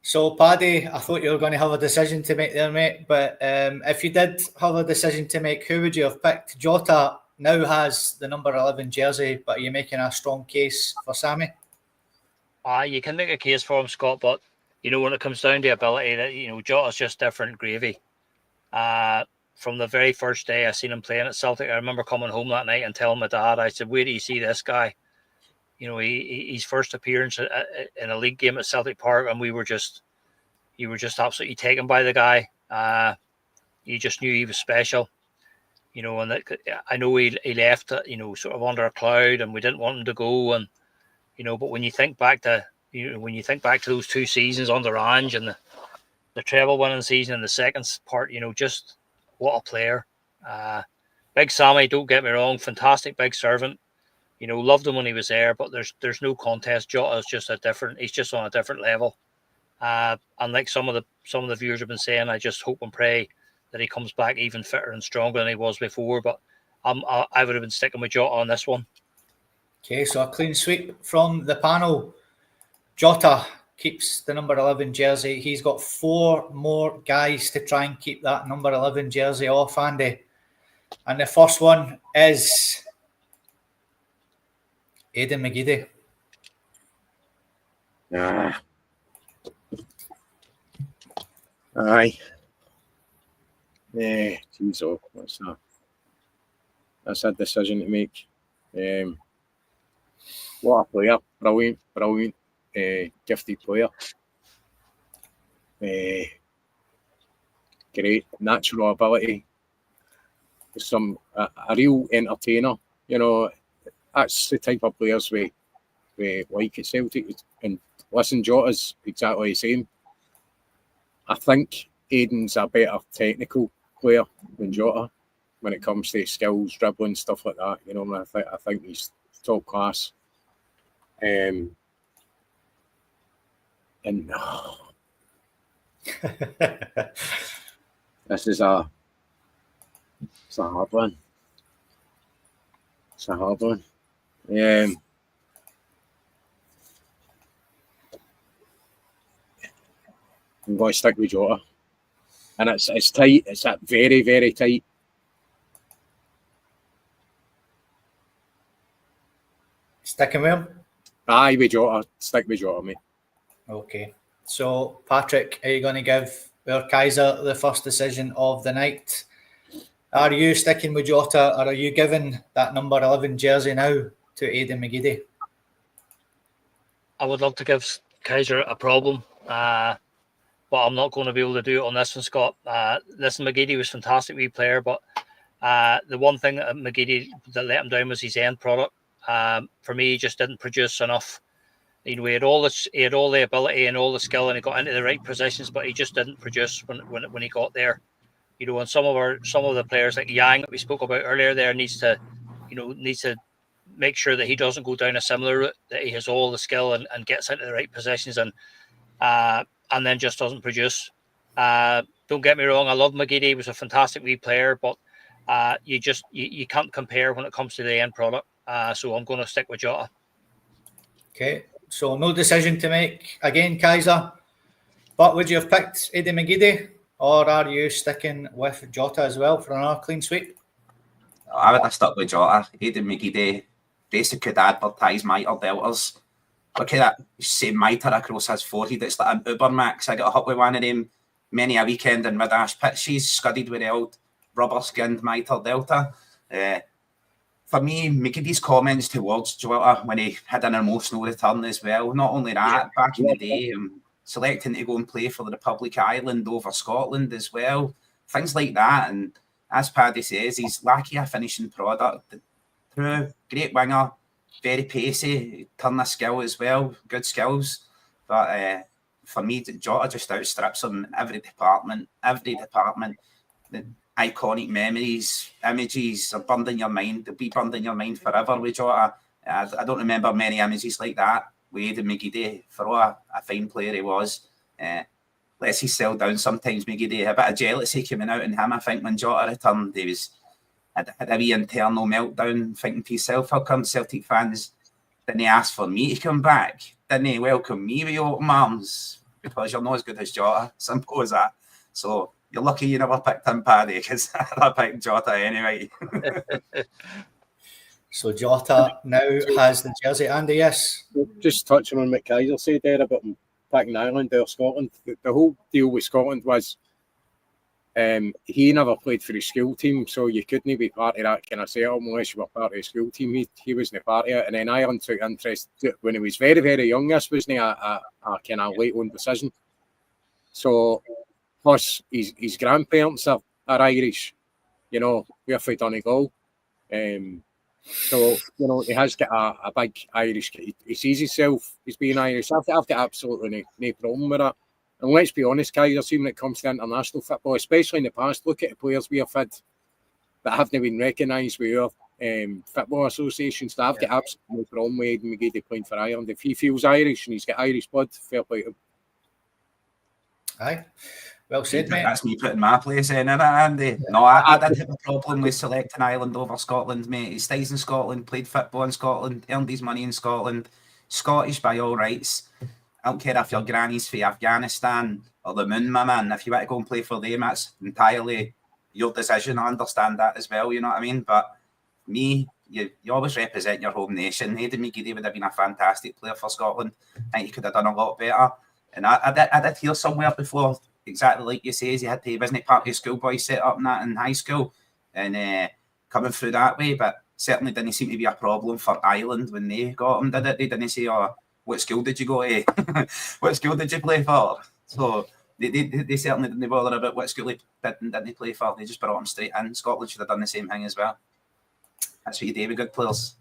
So, Paddy, I thought you were going to have a decision to make there, mate. But if you did have a decision to make, who would you have picked? Jota now has the number 11 jersey, but are you making a strong case for Sammy? You can make a case for him, Scott, but when it comes down to ability, that Jota's just different gravy. From the very first day I seen him playing at Celtic, I remember coming home that night and telling my dad, I said, "Where do you see this guy?" His first appearance in a league game at Celtic Park, and you were just absolutely taken by the guy. You just knew he was special, and that, I know he left, sort of under a cloud, and we didn't want him to go, and but when you think back to those 2 seasons under Ange and the treble winning season in the second part, just what a player. Big Sammy, don't get me wrong, fantastic big servant. Loved him when he was there, but there's no contest. Jota is just he's just on a different level. And like some of the viewers have been saying, I just hope and pray that he comes back even fitter and stronger than he was before. But I would have been sticking with Jota on this one. Okay, so a clean sweep from the panel. Jota keeps the number 11 jersey. He's got 4 more guys to try and keep that number 11 jersey off, Andy. And the first one is Aidan McGeady. Aye. Geez, that's a decision to make. What a player. Brilliant, gifted player. Great natural ability. A real entertainer. That's the type of players we like at Celtic. And listen, Jota's exactly the same. I think Aidan's a better technical player than Jota when it comes to skills, dribbling, stuff like that. I think he's top class. And this is a hard one. It's a hard one. I'm going to stick with Jota, and it's tight. It's very, very tight. Sticking with him? Aye, with Jota. Stick with Jota, mate. Okay. So, Patrick, are you going to give our Kaiser the first decision of the night? Are you sticking with Jota, or are you giving that number 11 jersey now to Aidan McGeady? I would love to give Kaiser a problem, but I'm not going to be able to do it on this one, Scott. Listen, McGeady was a fantastic wee player, but the one thing that McGeady that let him down was his end product. For me, he just didn't produce enough. He had all the ability and all the skill, and he got into the right positions, but he just didn't produce when he got there. And some of the players like Yang that we spoke about earlier there needs to make sure that he doesn't go down a similar route, that he has all the skill and gets into the right positions and then just doesn't produce. Don't get me wrong, I love McGeady. He was a fantastic wee player, but you can't compare when it comes to the end product. So I'm going to stick with Jota. Okay, so no decision to make again, Kaiser. But would you have picked Aidan McGeady, or are you sticking with Jota as well for another clean sweep? I would have stuck with Jota. Aidan McGeady basically could advertise mitre delters. Look at that same mitre across his forehead. It's like an Uber Max. I got hit with one of them many a weekend in mid-ash pitches, scudded with the old rubber-skinned mitre delta. For me, McGeady's comments towards Jota when he had an emotional return as well. Not only that, back in the day, selecting to go and play for the Republic of Ireland over Scotland as well. Things like that. And as Paddy says, he's lacking a finishing product. True, great winger, very pacey, turn of skill as well, good skills. But for me, Jota just outstrips him in every department. the iconic memories, images are burned in your mind. They'll be burned in your mind forever with Jota. I don't remember many images like that with Aidan McGeady, for what a fine player he was. Lets he sell down sometimes, McGeady. A bit of jealousy coming out in him. I think when Jota returned, he had a wee internal meltdown, thinking to himself, how come Celtic fans didn't ask for me to come back? Didn't they welcome me with open arms? Because you're not as good as Jota. Simple as that. So you're lucky you never picked him, Paddy, because I picked Jota anyway. So Jota now has the jersey, Andy, yes? Just touching on what Kaiser said there about him back in Ireland or Scotland. The whole deal with Scotland was he never played for the school team, so you couldn't be part of that kind of setup unless you were part of the school team. He wasn't part of it. And then Ireland took interest when he was very, very young. This wasn't a kind of late on decision. So, plus, his grandparents are Irish, you know, we're Donegal. So, you know, he has got a big Irish, he sees himself as being Irish. I've got absolutely no problem with that. And let's be honest, Kaiser, see when it comes to international football, especially in the past, look at the players we have had that haven't been recognised with our football associations. So I've got absolutely no problem with Aidan McGeady playing for Ireland. If he feels Irish and he's got Irish blood, fair play to him. Aye. Well said, mate. That's me putting my place in it, Andy. No, I did have a problem with selecting Ireland over Scotland, mate. He stays in Scotland, played football in Scotland, earned his money in Scotland, Scottish by all rights. I don't care if your granny's for Afghanistan or the moon, my man. If you want to go and play for them, that's entirely your decision. I understand that as well, you know what I mean? But me, you always represent your home nation. Aidan McGeady would have been a fantastic player for Scotland. I think he could have done a lot better. And I did hear somewhere before, exactly like you say, he wasn't part of his schoolboy set up and that in high school and coming through that way, but certainly didn't seem to be a problem for Ireland when they got him, did it? They didn't say, oh, what school did you go to? What school did you play for? So they certainly didn't bother about what school he didn't play for. They just brought him straight in. Scotland should have done the same thing as well. That's what you do with good players.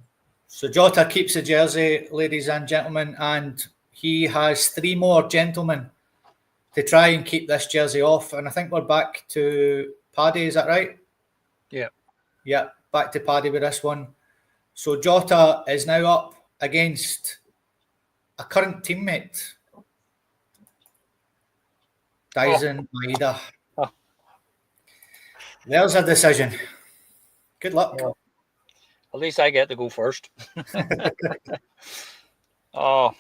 So Jota keeps the jersey, ladies and gentlemen, and he has 3 more gentlemen to try and keep this jersey off. And I think we're back to Paddy, is that right? Yeah. Yeah, back to Paddy with this one. So Jota is now up against a current teammate, Dyson Maeda. Oh. There's a decision. Good luck. Well, at least I get to go first. Oh,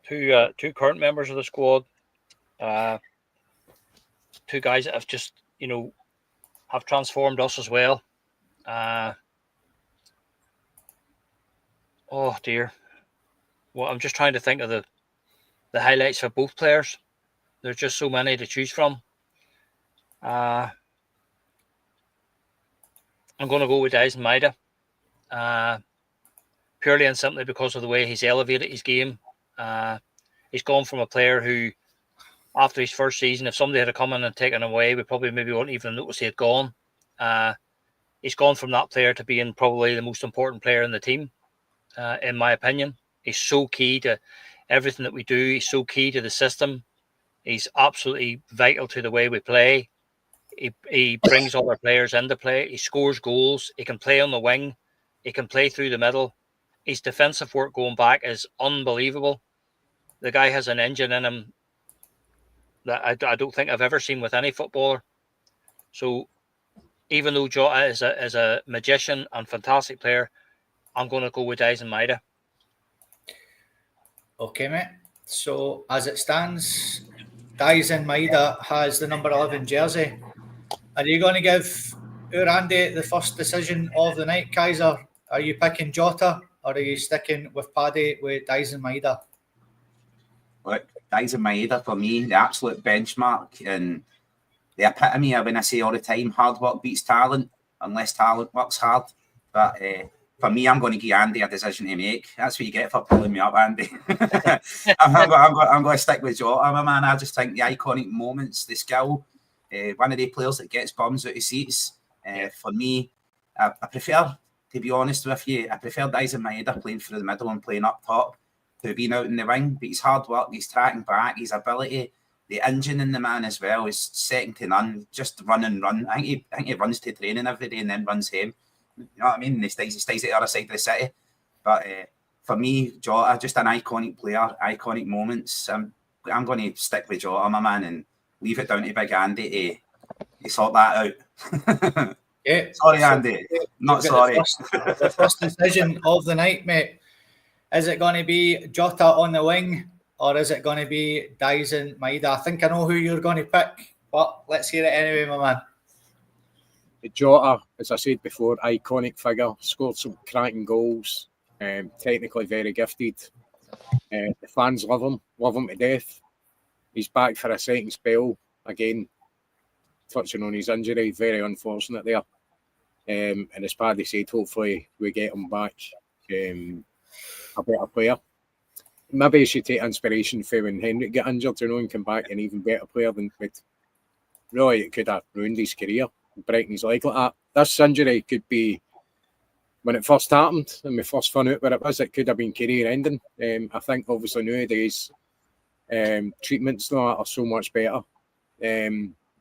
two current members of the squad, 2 guys that have just, have transformed us as well. Oh dear. Well, I'm just trying to think of the highlights for both players. There's just so many to choose from. I'm going to go with Dyson Maeda, purely and simply because of the way he's elevated his game. He's gone from a player who, after his first season, if somebody had come in and taken him away, we probably maybe wouldn't even notice he had gone. He's gone from that player to being probably the most important player in the team, in my opinion. He's so key to everything that we do. He's so key to the system. He's absolutely vital to the way we play. He brings other players into play. He scores goals. He can play on the wing. He can play through the middle. His defensive work going back is unbelievable. The guy has an engine in him that I don't think I've ever seen with any footballer. So even though Jota is a magician and fantastic player, I'm going to go with Dyson Maeda. Okay, mate. So as it stands, Dyson Maeda has the number 11 jersey. Are you going to give Andy the first decision of the night, Kaiser? Are you picking Jota or are you sticking with Paddy with Dyson Maeda? Look, Dyson Maeda for me, the absolute benchmark and the epitome of when I say all the time, hard work beats talent unless talent works hard. But for me, I'm going to give Andy a decision to make. That's what you get for pulling me up, Andy. I'm going to stick with Jota, my man. I just think the iconic moments, the skill, one of the players that gets bums out of seats. For me, I prefer, to be honest with you, I prefer Dyson Maeda playing through the middle and playing up top to being out in the wing. But his hard work, his tracking back, his ability the engine in the man as well is second to none. Just run and run. I think he runs to training every day and then runs home. You know what I mean? He stays at the other side of the city. But for me, Jota, just an iconic player, iconic moments. I'm going to stick with Jota, my man, and leave it down to Big Andy to sort that out. Yeah. Sorry, Andy. Not sorry. The first decision of the night, mate. Is it going to be Jota on the wing, or is it going to be Dyson Maeda? I think I know who you're going to pick, but let's hear it anyway, my man. Jota, as I said before, iconic figure, scored some cracking goals, technically very gifted. The fans love him to death. He's back for a second spell. Again, touching on his injury, very unfortunate there. And as Paddy said, hopefully we get him back a better player. Maybe he should take inspiration from when Henrik got injured, and come back an even better player than really it could have ruined his career, breaking his leg like that. This injury could be, when it first happened and we first found out what it was, it could have been career ending. I think obviously nowadays treatments are so much better.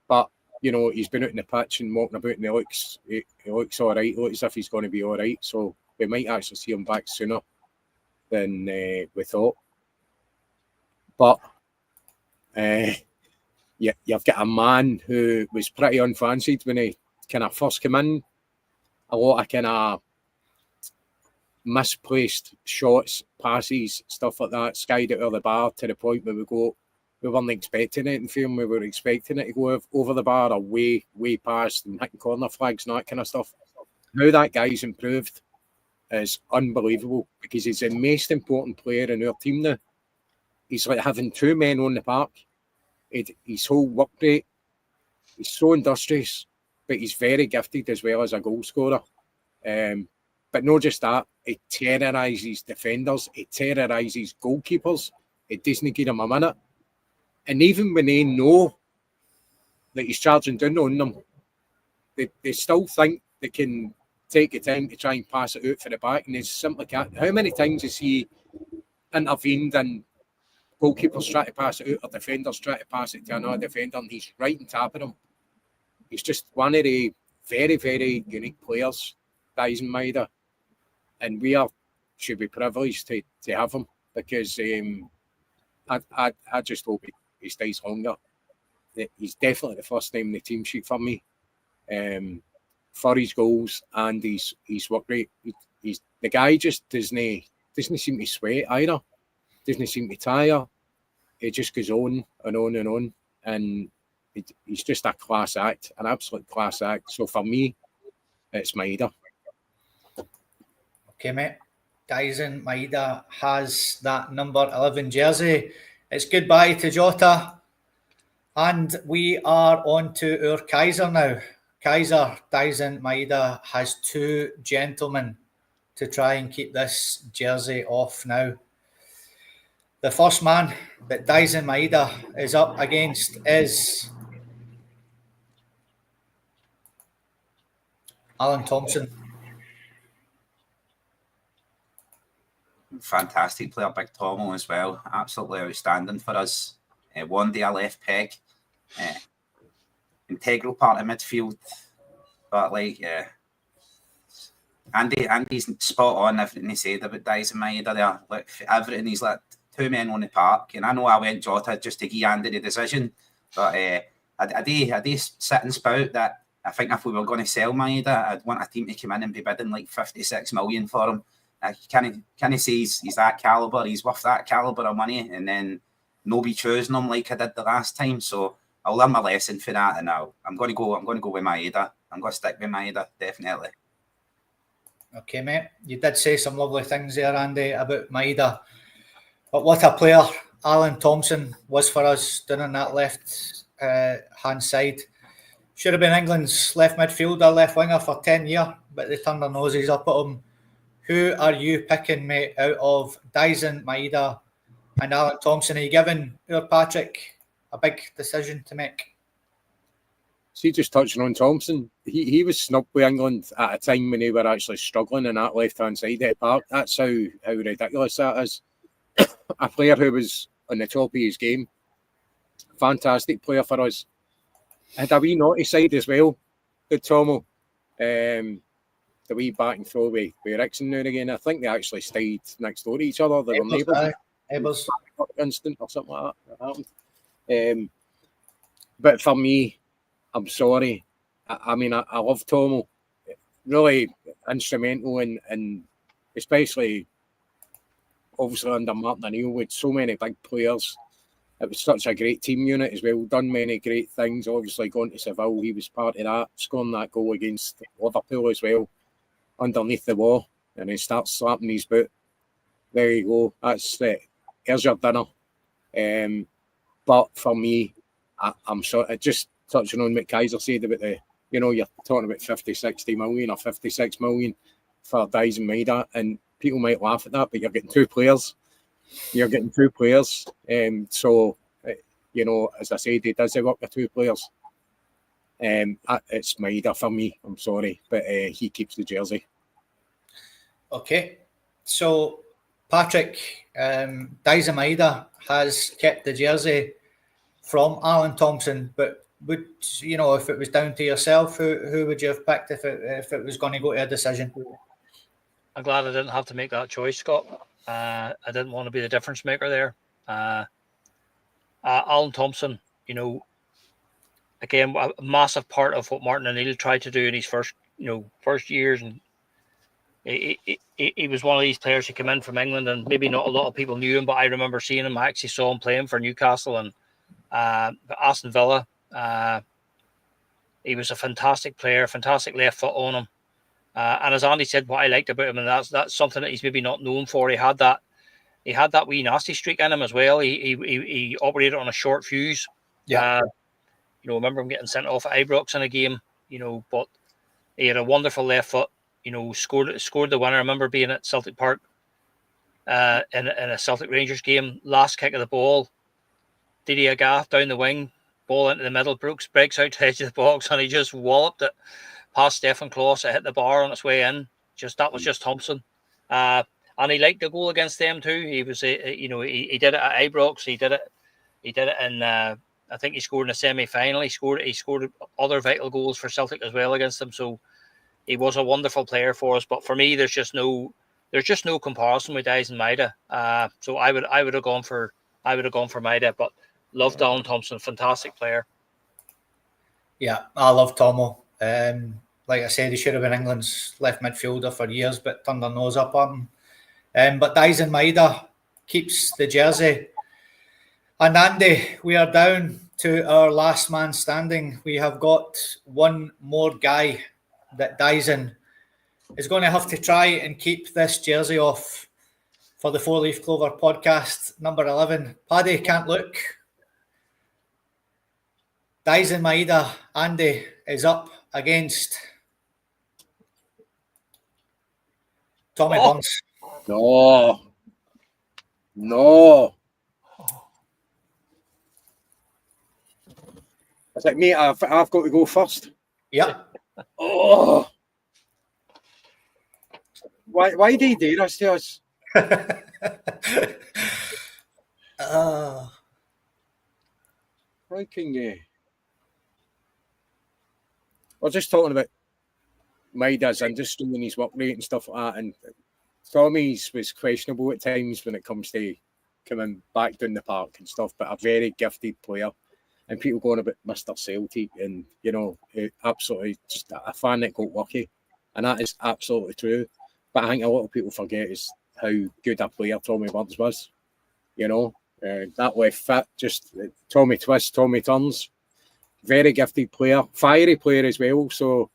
But you know, he's been out in the pitch and walking about, and he looks all right. He looks as if he's going to be all right. So we might actually see him back sooner than we thought. But you've got a man who was pretty unfancied when he kind of first came in. A lot of kind of misplaced shots, passes, stuff like that, skied it over the bar to the point where we weren't expecting it in film. We were expecting it to go over the bar or way past and hitting corner flags and that kind of stuff. How that guy's improved is unbelievable, because he's the most important player in our team now. He's like having two men on the park. His whole work rate, he's so industrious, but he's very gifted as well as a goal scorer. But not just that, he terrorises defenders, he terrorises goalkeepers. It doesn't give him a minute. And even when they know that he's charging down on them, they still think they can take the time to try and pass it out for the back, and they simply can't. How many times has he intervened and goalkeepers try to pass it out, or defenders try to pass it to another defender, and he's right on top of them? He's just one of the very, very unique players, Dyson Maeda, and we should be privileged to have him, because I just hope he stays longer. He's definitely the first name in the team sheet for me, for his goals and his work rate. He's the guy just doesn't seem to sweat either, doesn't seem to tire. It just goes on and on and on, and he's just a class act, an absolute class act. So for me, it's Maeda. Okay, mate. Dyson Maeda has that number 11 jersey. It's goodbye to Jota. And we are on to our Kaiser now. Kaiser, Dyson Maeda has two gentlemen to try and keep this jersey off now. The first man that Dyson Maeda is up against is Alan Thompson. Fantastic player, Big Tomo as well. Absolutely outstanding for us. One day a left peg. Integral part of midfield. But Andy's spot on everything he said about Dyson Maeda there. Like everything, he's like two men on the park. And I know I went Jota just to give Andy the decision. But I do sit and spout that I think if we were going to sell Maeda, I'd want a team to come in and be bidding like 56 million for him. Can he say he's that calibre? He's worth that calibre of money, and then nobody choosing him like I did the last time. So I'll learn my lesson for that, and I'm going to go with Maeda. I'm going to stick with Maeda, definitely. Okay, mate. You did say some lovely things there, Andy, about Maeda. But what a player Alan Thompson was for us down on that left hand side. Should have been England's left midfielder, left winger for 10 years, but they turned their noses up at him. Who are you picking, mate, out of Dyson Maeda and Alan Thompson? Are you giving our Patrick a big decision to make? See, just touching on Thompson, he was snubbed by England at a time when they were actually struggling in that left-hand side of the park. That's how ridiculous that is. A player who was on the top of his game fantastic player for us. Had a wee naughty side as well, good Tomo. The wee back and throw with Rickson now and again. I think they actually stayed next door to each other. They were neighbours. Neighbours. Instant or something like that happened. But for me, I'm sorry. I mean, I love Tomo. Really instrumental in especially obviously under Martin O'Neill with so many big players. It was such a great team unit as well. Done many great things. Obviously going to Seville, he was part of that. Scoring that goal against Liverpool as well, underneath the wall, and he starts slapping his boot. There you go. That's here's your dinner. But for me, I'm sorry. Just touching on what Kaiser said about you're talking about 50, 60 million or 56 million for Dyson Maida, and people might laugh at that, but you're getting two players. So, as I said, he does work with two players. It's Maida for me. I'm sorry, but he keeps the jersey. Okay. So, Patrick, Dyson Maida has kept the jersey from Alan Thompson, but would if it was down to yourself, who would you have picked if it was going to go to a decision? I'm glad I didn't have to make that choice, Scott. I didn't want to be the difference maker there. Alan Thompson, again, a massive part of what Martin O'Neill tried to do in his first years, and he was one of these players who came in from England, and maybe not a lot of people knew him, but I remember seeing him. I actually saw him playing for Newcastle and Aston Villa. He was a fantastic player, fantastic left foot on him. And as Andy said, what I liked about him, and that's something that he's maybe not known for. He had that wee nasty streak in him as well. He operated on a short fuse. Yeah. Remember him getting sent off at Ibrox in a game. But he had a wonderful left foot. Scored the winner. I remember being at Celtic Park in a Celtic Rangers game. Last kick of the ball, Didier Gaff down the wing, ball into the middle. Brooks breaks out to the edge of the box, and he just walloped it past Stefan Kloss. It hit the bar on its way in. That was just Thompson. And he liked the goal against them too. He was, he did it at Ibrox. He did it in. I think he scored in a semi-final. He scored other vital goals for Celtic as well against them. So he was a wonderful player for us. But for me, there's just no comparison with Dyson Maida. So I would have gone for Maida. But loved Alan Thompson, fantastic player. Yeah, I love Tomo. Like I said, he should have been England's left midfielder for years, but turned their nose up on him. But Dyson Maida keeps the jersey. And Andy, we are down to our last man standing. We have got one more guy that Dyson is going to have to try and keep this jersey off for the Four Leaf Clover podcast, number 11. Paddy can't look. Dyson Maida, Andy, is up against Tommy Burns. No. It's like, mate, I've got to go first. Yep. Oh. Why do you do this to us? Why can you? We're just talking about Maida's industry and his work rate and stuff like that, and Tommy's was questionable at times when it comes to coming back down the park and stuff, but a very gifted player. And people going about Mr. Celtic and, absolutely just a fan that got lucky. And that is absolutely true. But I think a lot of people forget is how good a player Tommy Burns was. That left foot, just Tommy twists, Tommy turns. Very gifted player. Fiery player as well. So,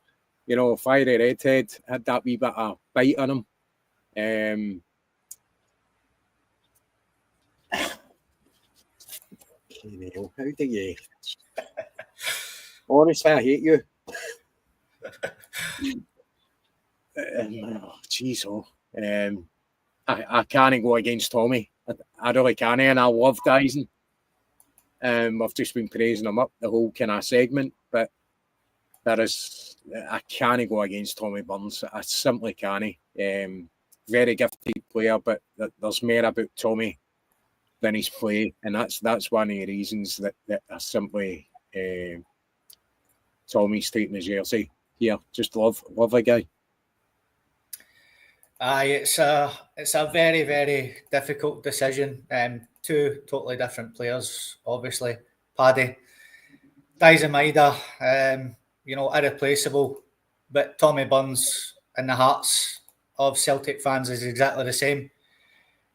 fiery redhead, had that wee bit of bite on him. How do you? Honestly, I hate you. Jeez, I can't go against Tommy. I really can't, and I love Dyson. I've just been praising him up the whole kind of segment, but I can't go against Tommy Burns. I simply can't. Very gifted player, but there's more about Tommy than his play, and that's one of the reasons that I simply Tommy's taking his jersey here. Just love a guy. Aye, it's a very, very difficult decision. Two totally different players, obviously. Paddy, Dyson Maeda, irreplaceable, but Tommy Burns in the hearts of Celtic fans is exactly the same.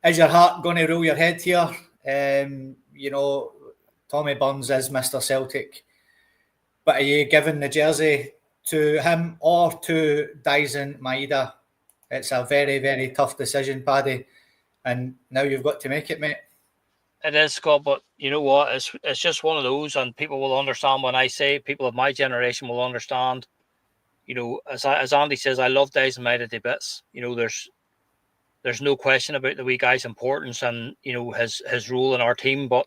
Is your heart going to rule your head here? Tommy Burns is Mr. Celtic, but are you giving the jersey to him or to Dyson Maeda? It's a very, very tough decision, Paddy, and now you've got to make it, mate. It is, Scott, but you know what? It's just one of those, and people will understand when I say, people of my generation will understand. As Andy says, I love Dyson Maeda to bits. There's no question about the wee guy's importance and his role in our team. But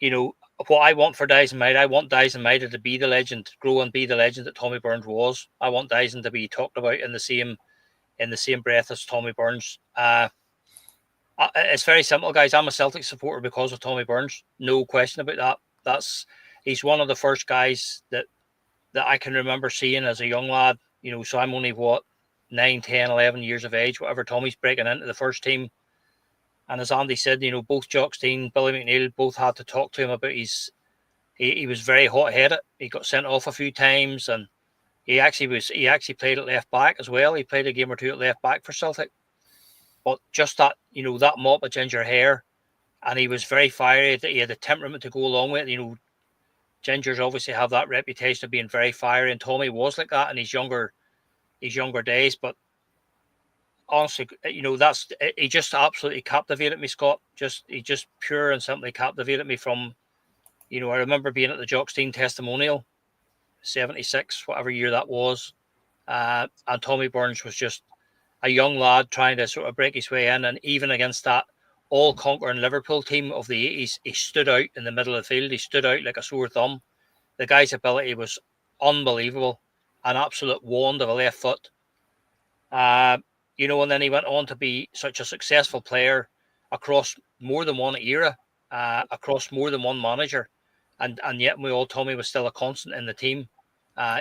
what I want for Dyson Maeda, I want Dyson Maeda to be the legend, grow and be the legend that Tommy Burns was. I want Dyson to be talked about in the same breath as Tommy Burns. It's very simple, guys. I'm a Celtic supporter because of Tommy Burns. No question about that. He's one of the first guys that I can remember seeing as a young lad. So I'm only 9, 10, 11 years of age, whatever. Tommy's breaking into the first team. And as Andy said, both Jockstein, Billy McNeil, both had to talk to him about he was very hot-headed. He got sent off a few times, and he actually played at left back as well. He played a game or two at left back for Celtic. But just that, that mop of ginger hair, and he was very fiery. He had the temperament to go along with it. Gingers obviously have that reputation of being very fiery, and Tommy was like that in his younger days. But honestly, he just absolutely captivated me, Scott. He just pure and simply captivated me from, I remember being at the Jockstein testimonial, 76, whatever year that was. And Tommy Burns was just a young lad trying to sort of break his way in. And even against that all-conquering Liverpool team of the 80s, he stood out in the middle of the field. He stood out like a sore thumb. The guy's ability was unbelievable. An absolute wand of a left foot. And then he went on to be such a successful player across more than one era, across more than one manager. And yet Tommy was still a constant in the team.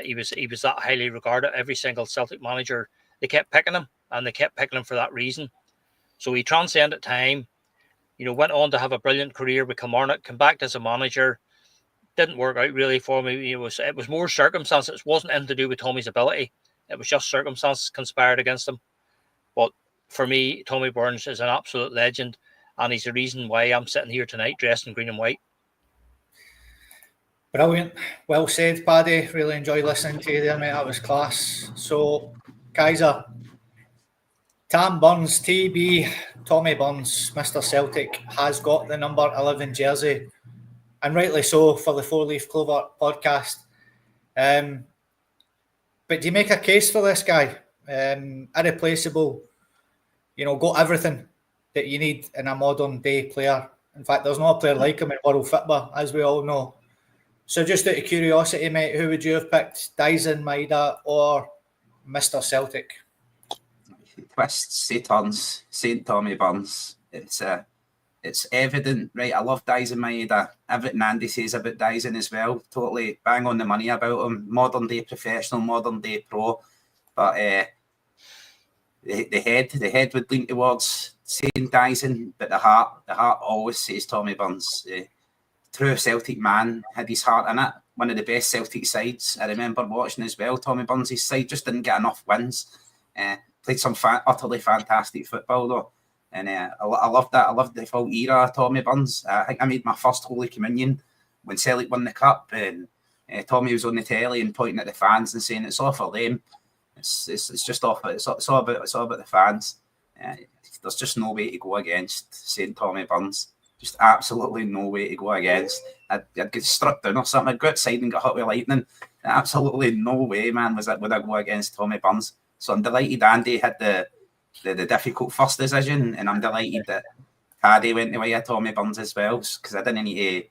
He was that highly regarded. Every single Celtic manager, they kept picking him, and they kept picking him for that reason. So he transcended time, went on to have a brilliant career with Kilmarnock, came back as a manager. Didn't work out really for me. It was more circumstances. It wasn't anything to do with Tommy's ability. It was just circumstances conspired against him. But for me, Tommy Burns is an absolute legend, and he's the reason why I'm sitting here tonight dressed in green and white. Brilliant. Well said, Paddy. Really enjoyed listening to you there, mate. That was class. So, Kaiser, Tam Burns, TB, Tommy Burns, Mr. Celtic, has got the number 11 jersey, and rightly so for the Four Leaf Clover podcast. But do you make a case for this guy? Irreplaceable, got everything that you need in a modern day player. In fact, there's not a player like him in world football, as we all know. So just out of curiosity, mate, who would you have picked, Dyson Maeda or Mr. Celtic? Twists, turns, St. Tommy Burns. It's evident, right? I love Dyson Maeda. Everything Andy says about Dyson as well. Totally bang on the money about him. Modern day professional, modern day pro. But the head would lean towards saying Dyson, but the heart always says Tommy Burns. True Celtic man, had his heart in it. One of the best Celtic sides I remember watching as well. Tommy Burns' side just didn't get enough wins. Played some utterly fantastic football though. And I loved that. I loved the full era of Tommy Burns. I think I made my first Holy Communion when Celtic won the Cup, and Tommy was on the telly and pointing at the fans and saying it's all for them. It's just off. It's all about the fans. There's just no way to go against St. Tommy Burns. Just absolutely no way to go against. I'd get struck down or something. I'd go outside and get hit with lightning. Absolutely no way, man, would I go against Tommy Burns. So I'm delighted Andy had the difficult first decision, and I'm delighted that Paddy went the way of Tommy Burns as well, because I didn't need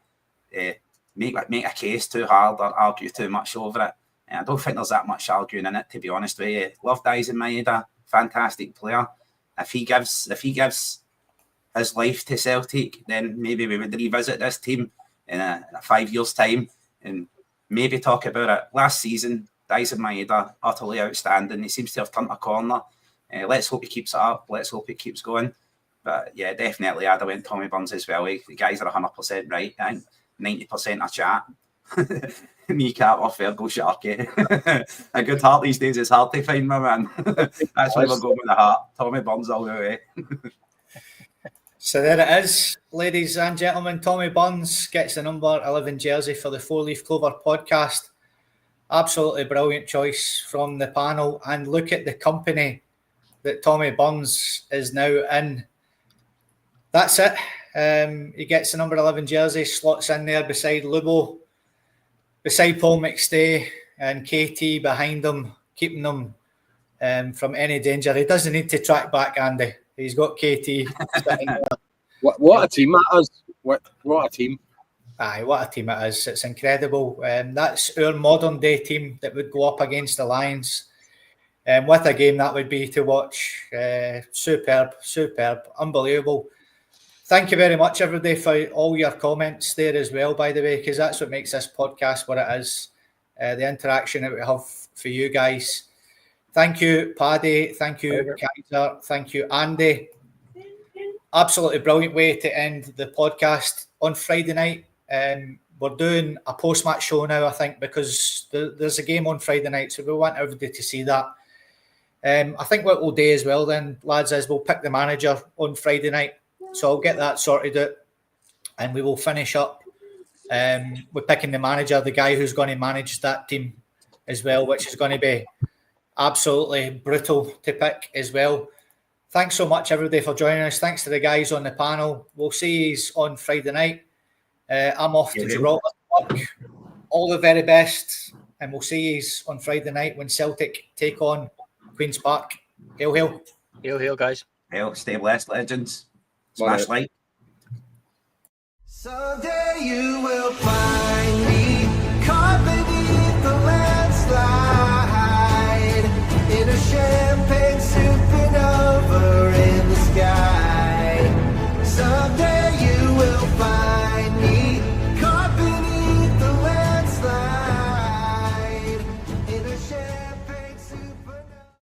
to make a case too hard or argue too much over it. And I don't think there's that much arguing in it, to be honest with you. Love Dyson Maeda, fantastic player. If he gives his life to Celtic, then maybe we would revisit this team in a 5 years' time and maybe talk about it. Last season, Daisen Maeda, utterly outstanding. He seems to have turned a corner. Let's hope he keeps it up. Let's hope it keeps going. But yeah, definitely I'd have went Tommy Burns as well. The guys are 100% right. I think 90% a chat. Me, Cat, or Fergal Sharky. A good heart these days is hard to find, my man. That's why we're going with the heart. Tommy Burns all the way. So there it is, ladies and gentlemen. Tommy Burns gets the number 11 jersey for the 4 Leaf Clover podcast. Absolutely brilliant choice from the panel. And look at the company that Tommy Burns is now in. That's it. He gets the number 11 jersey, slots in there beside Lubo, beside Paul McStay, and KT behind him, keeping them from any danger. He doesn't need to track back Andy. He's got KT. What a team that is. What a team. Aye, what a team it is. It's incredible. That's our modern day team that would go up against the Lions. What a game that would be to watch. Superb, unbelievable. Thank you very much, everybody, for all your comments there as well, by the way, because that's what makes this podcast what it is. The interaction that we have for you guys. Thank you, Paddy. Thank you, Kaiser. Thank you, Andy. Absolutely brilliant way to end the podcast on Friday night. We're doing a post-match show now, I think, because there's a game on Friday night, so we want everybody to see that. I think what we'll do as well then, lads, is we'll pick the manager on Friday night. So I'll get that sorted out, and we will finish up with picking the manager, the guy who's going to manage that team as well, which is going to be absolutely brutal to pick as well. Thanks so much, everybody, for joining us. Thanks to the guys on the panel. We'll see you on Friday night. I'm off to Gibraltar. All the very best, and we'll see you on Friday night when Celtic take on Queen's Park. Hail, hail. Hail, hail, guys. Hail, stay blessed, legends. Smash like. Someday you will find me.